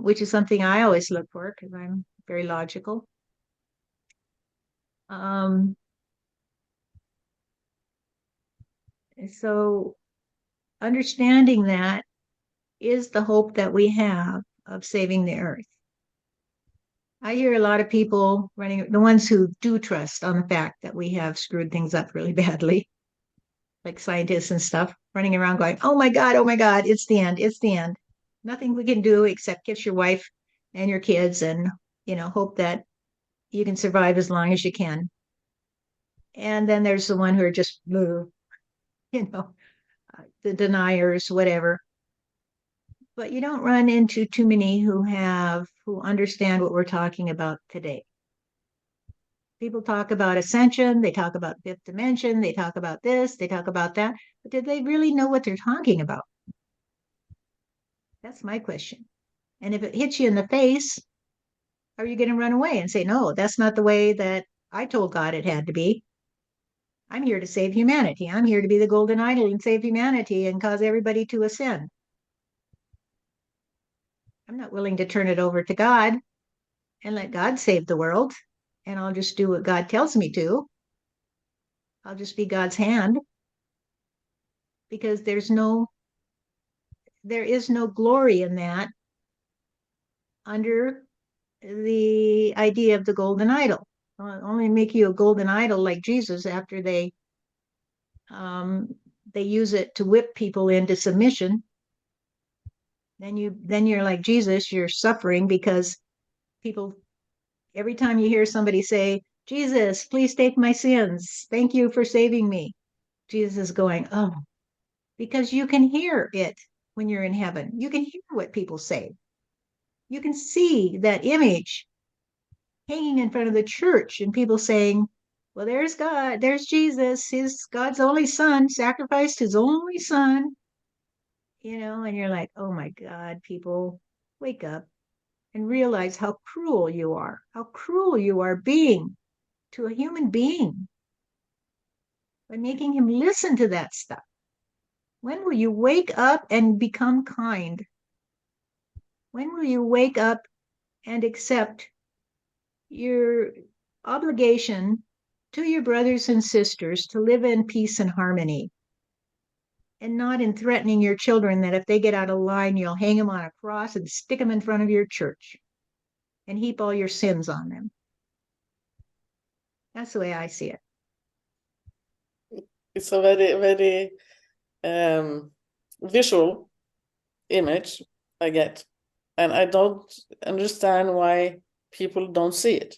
which is something I always look for because I'm very logical. So understanding that is the hope that we have of saving the Earth. I hear a lot of people running, the ones who do trust on the fact that we have screwed things up really badly, like scientists and stuff, running around going, oh my God, it's the end, it's the end. Nothing we can do except kiss your wife and your kids and, hope that you can survive as long as you can. And then there's the one who are just, the deniers, whatever. But you don't run into too many who understand what we're talking about today. People talk about ascension, they talk about fifth dimension, they talk about this, they talk about that, but did they really know what they're talking about? That's my question. And if it hits you in the face, are you going to run away and say, no, that's not the way that I told God it had to be? I'm here to save humanity. I'm here to be the golden idol and save humanity and cause everybody to ascend. I'm not willing to turn it over to God and let God save the world. And I'll just do what God tells me to. I'll just be God's hand. Because there is no glory in that under the idea of the golden idol. I'll only make you a golden idol like Jesus after they use it to whip people into submission. Then you're like Jesus, you're suffering because people, every time you hear somebody say, Jesus, please take my sins. Thank you for saving me. Jesus is going, oh, because you can hear it when you're in heaven. You can hear what people say. You can see that image hanging in front of the church and people saying, well, there's God, there's Jesus, God's only son, sacrificed his only son. And you're like, oh my God, people, wake up and realize how cruel you are being to a human being. by making him listen to that stuff. When will you wake up and become kind? When will you wake up and accept your obligation to your brothers and sisters to live in peace and harmony, and not in threatening your children that if they get out of line, you'll hang them on a cross and stick them in front of your church and heap all your sins on them? That's the way I see it.
It's a very, very visual image I get, and I don't understand why people don't see it.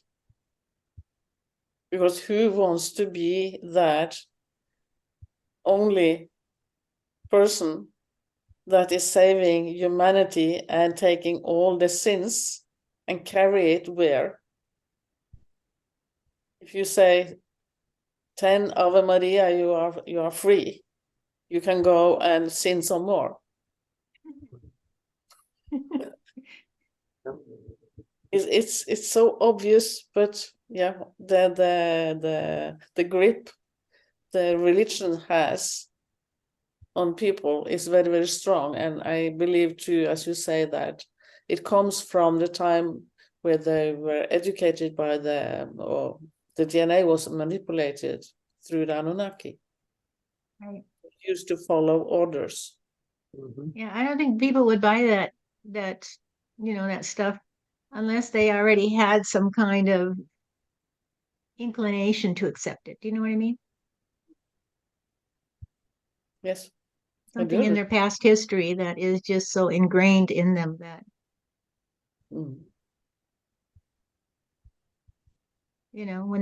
Because who wants to be that only person that is saving humanity and taking all the sins and carry it where? If you say 10 Ave Maria, you are free. You can go and sin some more. It's so obvious, but yeah, the grip the religion has on people is very, very strong. And I believe too, as you say, that it comes from the time where they were educated by or the DNA was manipulated through the Anunnaki.
Right.
Used to follow orders.
Yeah, I don't think people would buy that stuff unless they already had some kind of inclination to accept it. Do you know what I mean?
Yes.
Something in their past history that is just so ingrained in them that, when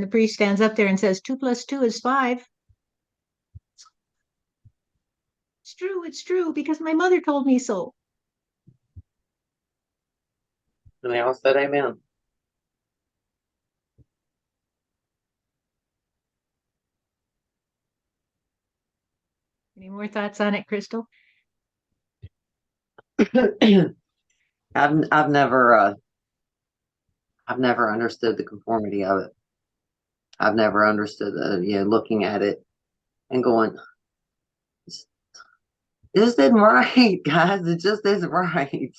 the priest stands up there and says 2 + 2 is 5, it's true, because my mother told me so.
And they all said amen.
Any more thoughts on it, Crystal?
I've never understood the conformity of it. I've never understood looking at it and going, this isn't right, guys. It just isn't right.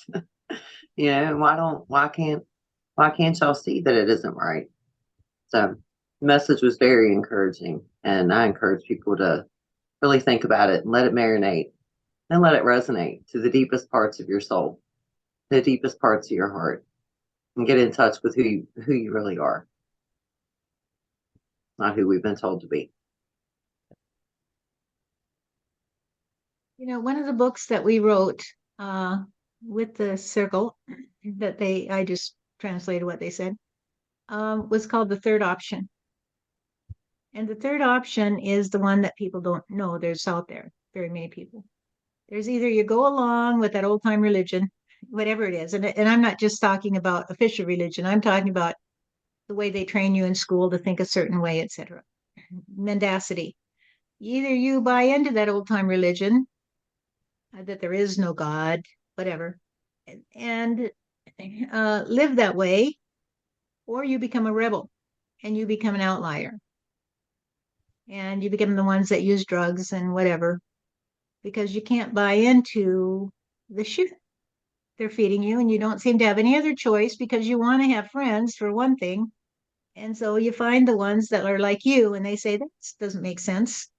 Why can't y'all see that it isn't right? So the message was very encouraging, and I encourage people to really think about it and let it marinate and let it resonate to the deepest parts of your soul, the deepest parts of your heart, and get in touch with who you really are, not who we've been told to be.
One of the books that we wrote with the circle that I just translated what they said, was called The Third Option. And the third option is the one that people don't know there's out there, very many people. There's either you go along with that old time religion, whatever it is. And I'm not just talking about official religion. I'm talking about the way they train you in school to think a certain way, etc. Mendacity. Either you buy into that old time religion, that there is no God, whatever, and live that way, or you become a rebel and you become an outlier. And you become the ones that use drugs and whatever, because you can't buy into the shit they're feeding you, and you don't seem to have any other choice because you want to have friends, for one thing. And so you find the ones that are like you, and they say, this doesn't make sense,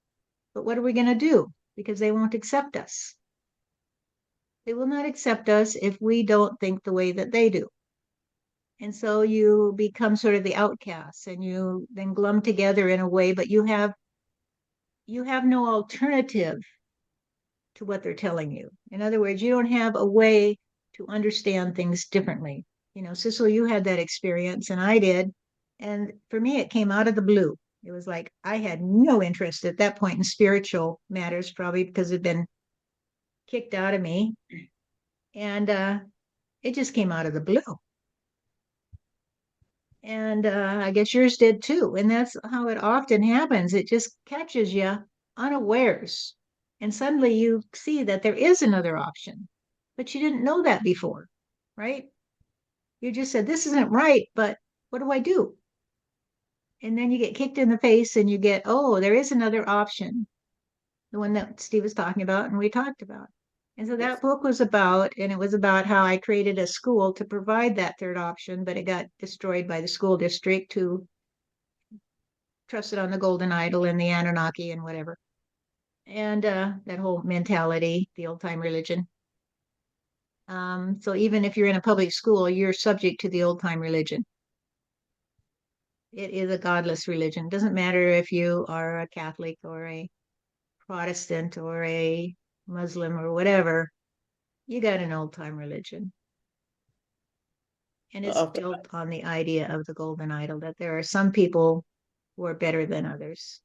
but what are we going to do? Because they won't accept us. They will not accept us if we don't think the way that they do. And so you become sort of the outcasts, and you then glum together in a way, but you have no alternative to what they're telling you. In other words, you don't have a way to understand things differently. Cecil, you had that experience, and I did. And for me, it came out of the blue. It was like I had no interest at that point in spiritual matters, probably because it had been kicked out of me. And it just came out of the blue. And I guess yours did too. And that's how it often happens. It just catches you unawares. And suddenly you see that there is another option, but you didn't know that before, right? You just said, this isn't right, but what do I do? And then you get kicked in the face and you get, oh, there is another option. The one that Steve was talking about and we talked about. And so that book was about, and it was about how I created a school to provide that third option, but it got destroyed by the school district who trusted on the golden idol and the Anunnaki and whatever. And that whole mentality, the old time religion. So even if you're in a public school, you're subject to the old time religion. It is a godless religion. It doesn't matter if you are a Catholic or a Protestant or a Muslim or whatever, you got an old time religion. And it's
After,
built on the idea of the golden idol, that there are some people who are better than others.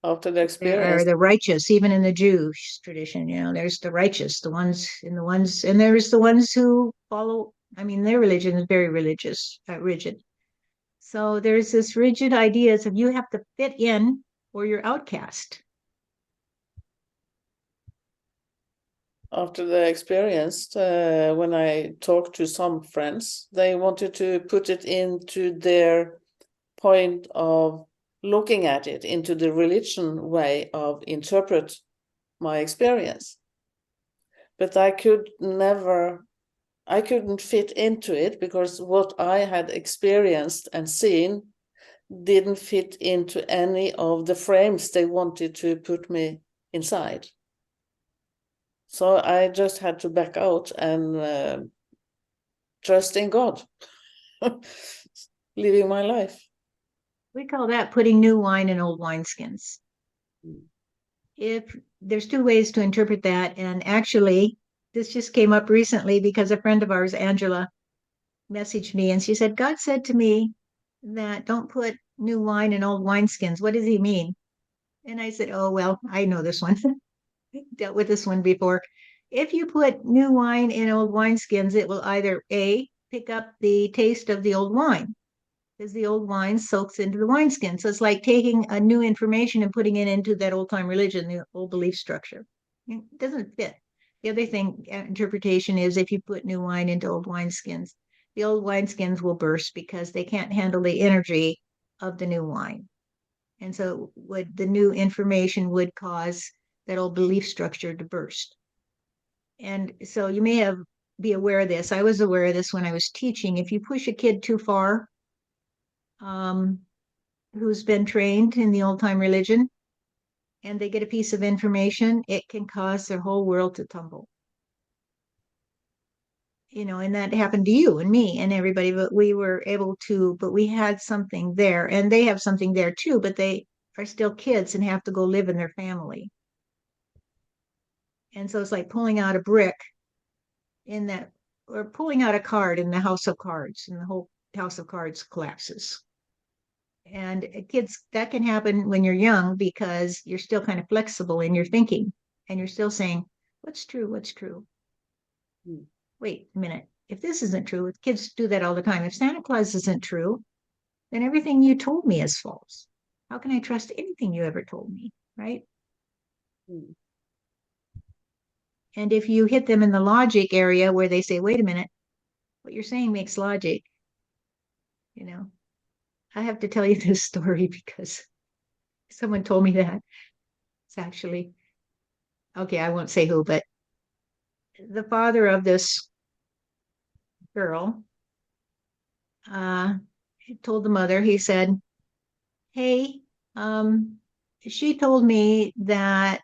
after the
There are
experience,
the righteous, even in the Jewish tradition, there's the righteous, and there's the ones who follow, their religion is very religious, rigid. So there's this rigid ideas of you have to fit in or you're outcast.
after the experience, when I talked to some friends, they wanted to put it into their point of looking at it, into the religion way of interpret my experience. But I couldn't fit into it because what I had experienced and seen didn't fit into any of the frames they wanted to put me inside. So I just had to back out and trust in God, living my life.
We call that putting new wine in old wineskins. If there's two ways to interpret that, and actually, this just came up recently because a friend of ours, Angela, messaged me and she said, God said to me that don't put new wine in old wineskins. What does he mean? And I said, oh, well, I know this one. Dealt with this one before. If you put new wine in old wineskins, it will either A, pick up the taste of the old wine, because the old wine soaks into the wineskin. So it's like taking a new information and putting it into that old time religion, the old belief structure. It doesn't fit. The other thing, interpretation is if you put new wine into old wineskins, the old wineskins will burst because they can't handle the energy of the new wine. And so the new information would cause that old belief structure to burst. And so you may be aware of this. I was aware of this when I was teaching. If you push a kid too far, who's been trained in the old time religion, and they get a piece of information, it can cause their whole world to tumble. And that happened to you and me and everybody, but we had something there, and they have something there too, but they are still kids and have to go live in their family. And so it's like pulling out a brick or pulling out a card in the house of cards, and the whole house of cards collapses. And kids, that can happen when you're young because you're still kind of flexible in your thinking and you're still saying, what's true? What's true? Wait a minute. If this isn't true, kids do that all the time. If Santa Claus isn't true, then everything you told me is false. How can I trust anything you ever told me? Right? And if you hit them in the logic area where they say, wait a minute, what you're saying makes logic, I have to tell you this story because someone told me that. It's actually, okay, I won't say who, but the father of this girl told the mother, he said, hey, she told me that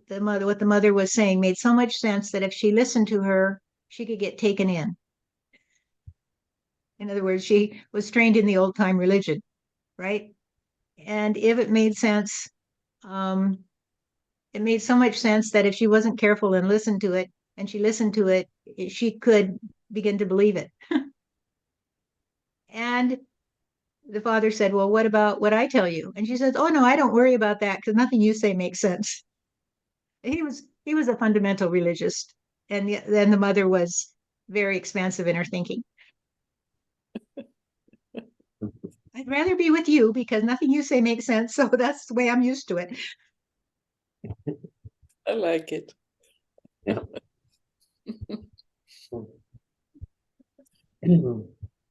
what the mother was saying made so much sense that if she listened to her, she could get taken in. In other words, she was trained in the old time religion, right? And if it made sense, it made so much sense that if she wasn't careful and listened to it, and she listened to it, she could begin to believe it. And the father said, well, what about what I tell you? And she says, oh, no, I don't worry about that because nothing you say makes sense. He was a fundamental religious, and then the mother was very expansive in her thinking. I'd rather be with you because nothing you say makes sense. So that's the way I'm used to it.
I like it.
Yeah.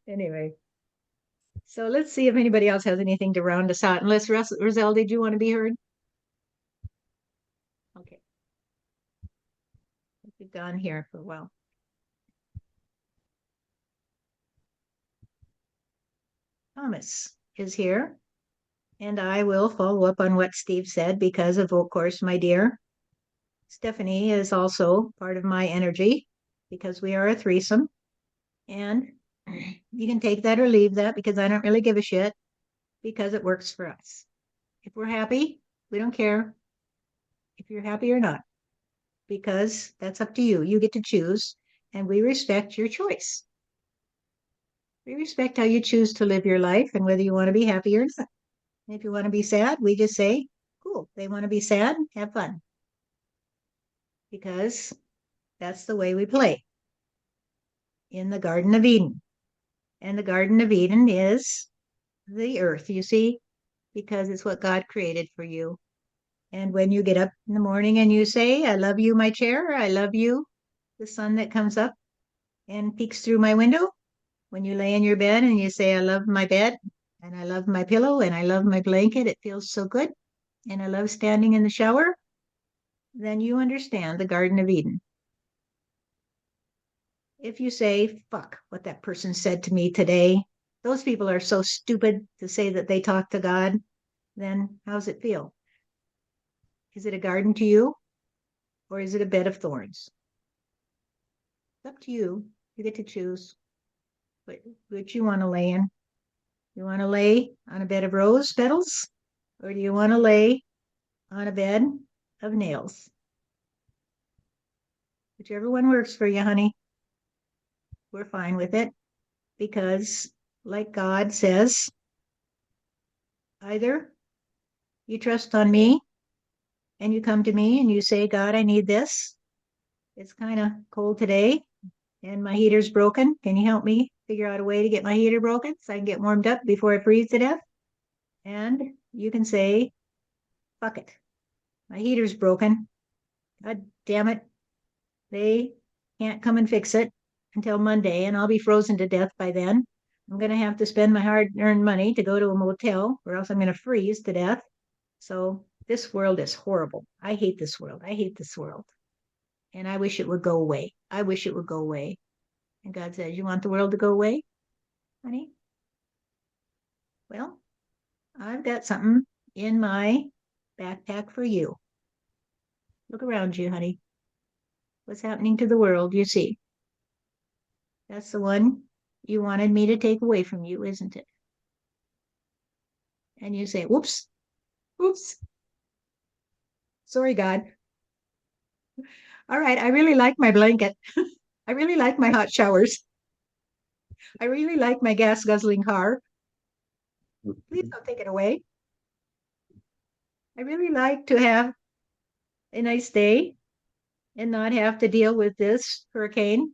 Anyway, So let's see if anybody else has anything to round us out. Unless Roselle, did you want to be heard? Okay. We've gone here for a while. Thomas is here, and I will follow up on what Steve said because of course, my dear Stephanie is also part of my energy because we are a threesome. And you can take that or leave that because I don't really give a shit because it works for us. If we're happy, we don't care if you're happy or not because that's up to you. You get to choose, and we respect your choice. We respect how you choose to live your life and whether you want to be happy or not. And if you want to be sad, we just say, cool. They want to be sad, have fun. Because that's the way we play in the Garden of Eden. And the Garden of Eden is the earth, you see, because it's what God created for you. And when you get up in the morning and you say, I love you, my chair, I love you, the sun that comes up and peeks through my window, when you lay in your bed and you say, I love my bed, and I love my pillow, and I love my blanket, it feels so good, and I love standing in the shower, then you understand the Garden of Eden. If you say, fuck what that person said to me today, those people are so stupid to say that they talk to God, then how's it feel? Is it a garden to you, or is it a bed of thorns? It's up to you. You get to choose what you want to lay in. You want to lay on a bed of rose petals, or do you want to lay on a bed of nails? Whichever one works for you, honey. We're fine with it because, like God says, either you trust on me and you come to me and you say, God, I need this. It's kind of cold today and my heater's broken. Can you help me figure out a way to get my heater broken so I can get warmed up before I freeze to death? And you can say, fuck it. My heater's broken. God damn it. They can't come and fix it until Monday, and I'll be frozen to death by then. I'm going to have to spend my hard-earned money to go to a motel, or else I'm going to freeze to death. So this world is horrible. I hate this world. I hate this world. And I wish it would go away. I wish it would go away. And God says, you want the world to go away, honey? Well, I've got something in my backpack for you. Look around you, honey. What's happening to the world, you see? That's the one you wanted me to take away from you, isn't it? And you say, whoops, whoops. Sorry, God. All right, I really like my blanket. I really like my hot showers. I really like my gas guzzling car. Please don't take it away. I really like to have a nice day and not have to deal with this hurricane.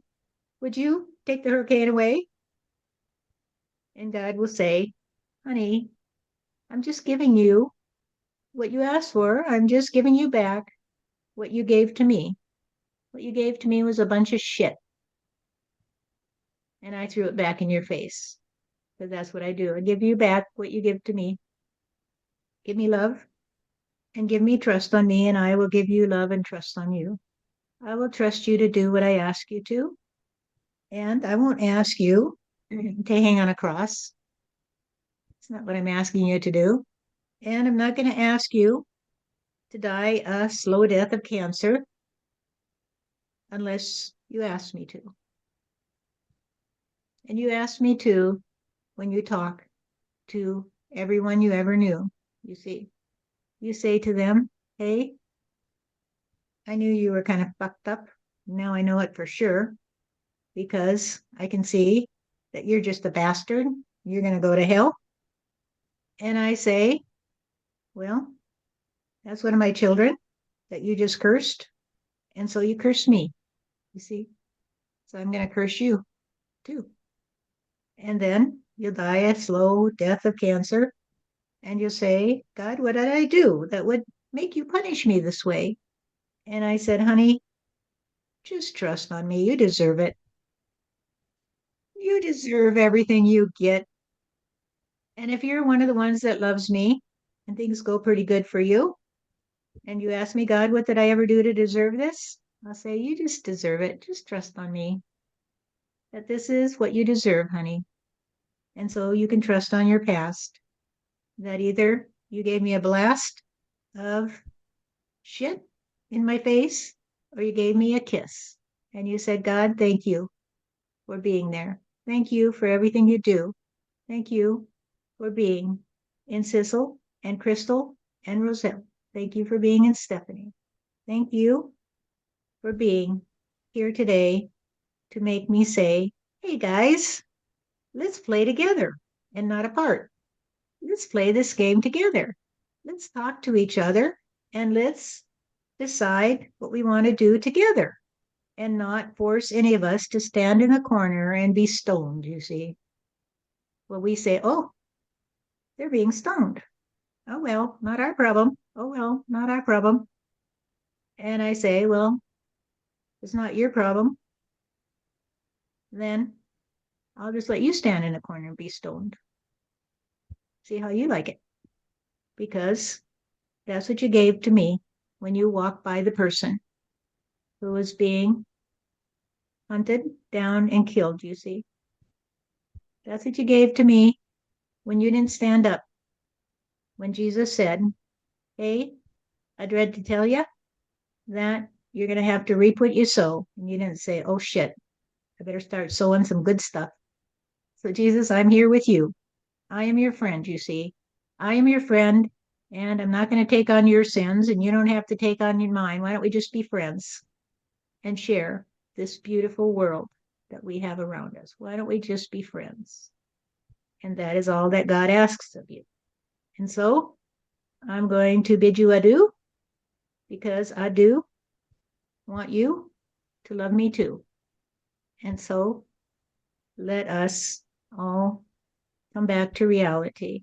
Would you take the hurricane away? And God will say, honey, I'm just giving you what you asked for. I'm just giving you back what you gave to me. What you gave to me was a bunch of shit. And I threw it back in your face. Because that's what I do. I give you back what you give to me. Give me love and give me trust on me, and I will give you love and trust on you. I will trust you to do what I ask you to. And I won't ask you to hang on a cross. It's not what I'm asking you to do. And I'm not going to ask you to die a slow death of cancer unless you ask me to. And you ask me to when you talk to everyone you ever knew, you see. You say to them, hey, I knew you were kind of fucked up. Now I know it for sure because I can see that you're just a bastard. You're going to go to hell. And I say, well, that's one of my children that you just cursed. And so you cursed me, you see. So I'm going to curse you too. And then you'll die a slow death of cancer. And you'll say, God, what did I do that would make you punish me this way? And I said, honey, just trust on me. You deserve it. You deserve everything you get. And if you're one of the ones that loves me and things go pretty good for you, and you ask me, God, what did I ever do to deserve this? I'll say, you just deserve it. Just trust on me that this is what you deserve, honey. And so you can trust on your past that either you gave me a blast of shit in my face or you gave me a kiss and you said, God, thank you for being there. Thank you for everything you do. Thank you for being in Sissel and Crystal and Roselle. Thank you for being in Stephanie. Thank you for being here today to make me say, hey guys, let's play together and not apart. Let's play this game together. Let's talk to each other and let's decide what we want to do together and not force any of us to stand in a corner and be stoned, you see. Well, we say, oh, they're being stoned. Oh, well, not our problem. Oh, well, not our problem. And I say, well, it's not your problem. Then I'll just let you stand in a corner and be stoned. See how you like it. Because that's what you gave to me when you walked by the person who was being hunted down and killed, you see. That's what you gave to me when you didn't stand up. When Jesus said, hey, I dread to tell you that you're going to have to reap what you sow. And you didn't say, oh shit, I better start sowing some good stuff. So, Jesus, I'm here with you. I am your friend, you see. I am your friend, and I'm not going to take on your sins, and you don't have to take on mine. Why don't we just be friends and share this beautiful world that we have around us? Why don't we just be friends? And that is all that God asks of you. And so I'm going to bid you adieu because I do want you to love me too. And so let us all come back to reality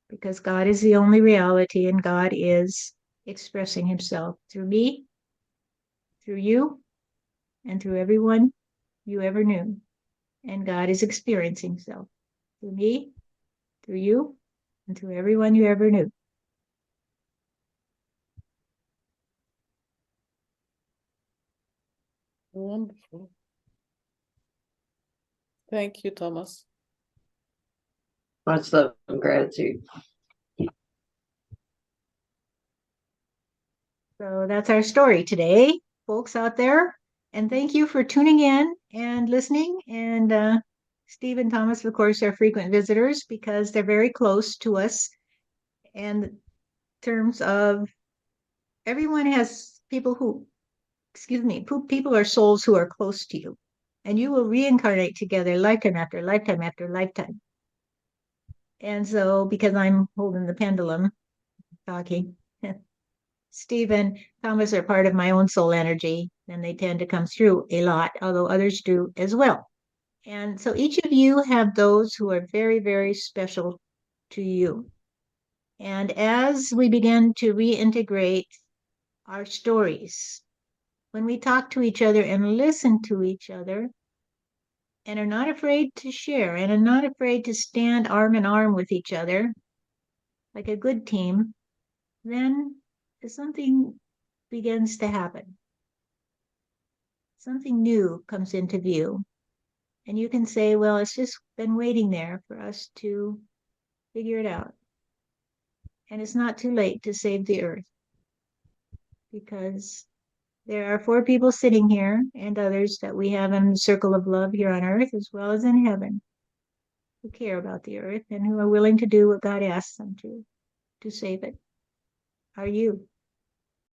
because God is the only reality and God is expressing himself through me, through you, and through everyone you ever knew. And God is experiencing himself through me, through you, and through everyone you ever knew.
Wonderful. Thank you, Thomas.
Much love and gratitude.
So that's our story today, folks out there. And thank you for tuning in and listening. And Steve and Thomas, of course, are frequent visitors because they're very close to us. And in terms of everyone has people who, people are souls who are close to you. And you will reincarnate together lifetime after lifetime after lifetime. And so, because I'm holding the pendulum, talking, Steve and Thomas are part of my own soul energy, and they tend to come through a lot, although others do as well. And so each of you have those who are very, very special to you. And as we begin to reintegrate our stories, when we talk to each other and listen to each other, and are not afraid to share, and are not afraid to stand arm in arm with each other, like a good team, then something begins to happen. Something new comes into view. And you can say, well, it's just been waiting there for us to figure it out. And it's not too late to save the earth because there are 4 people sitting here and others that we have in the circle of love here on earth as well as in heaven who care about the earth and who are willing to do what God asks them to save it. Are you?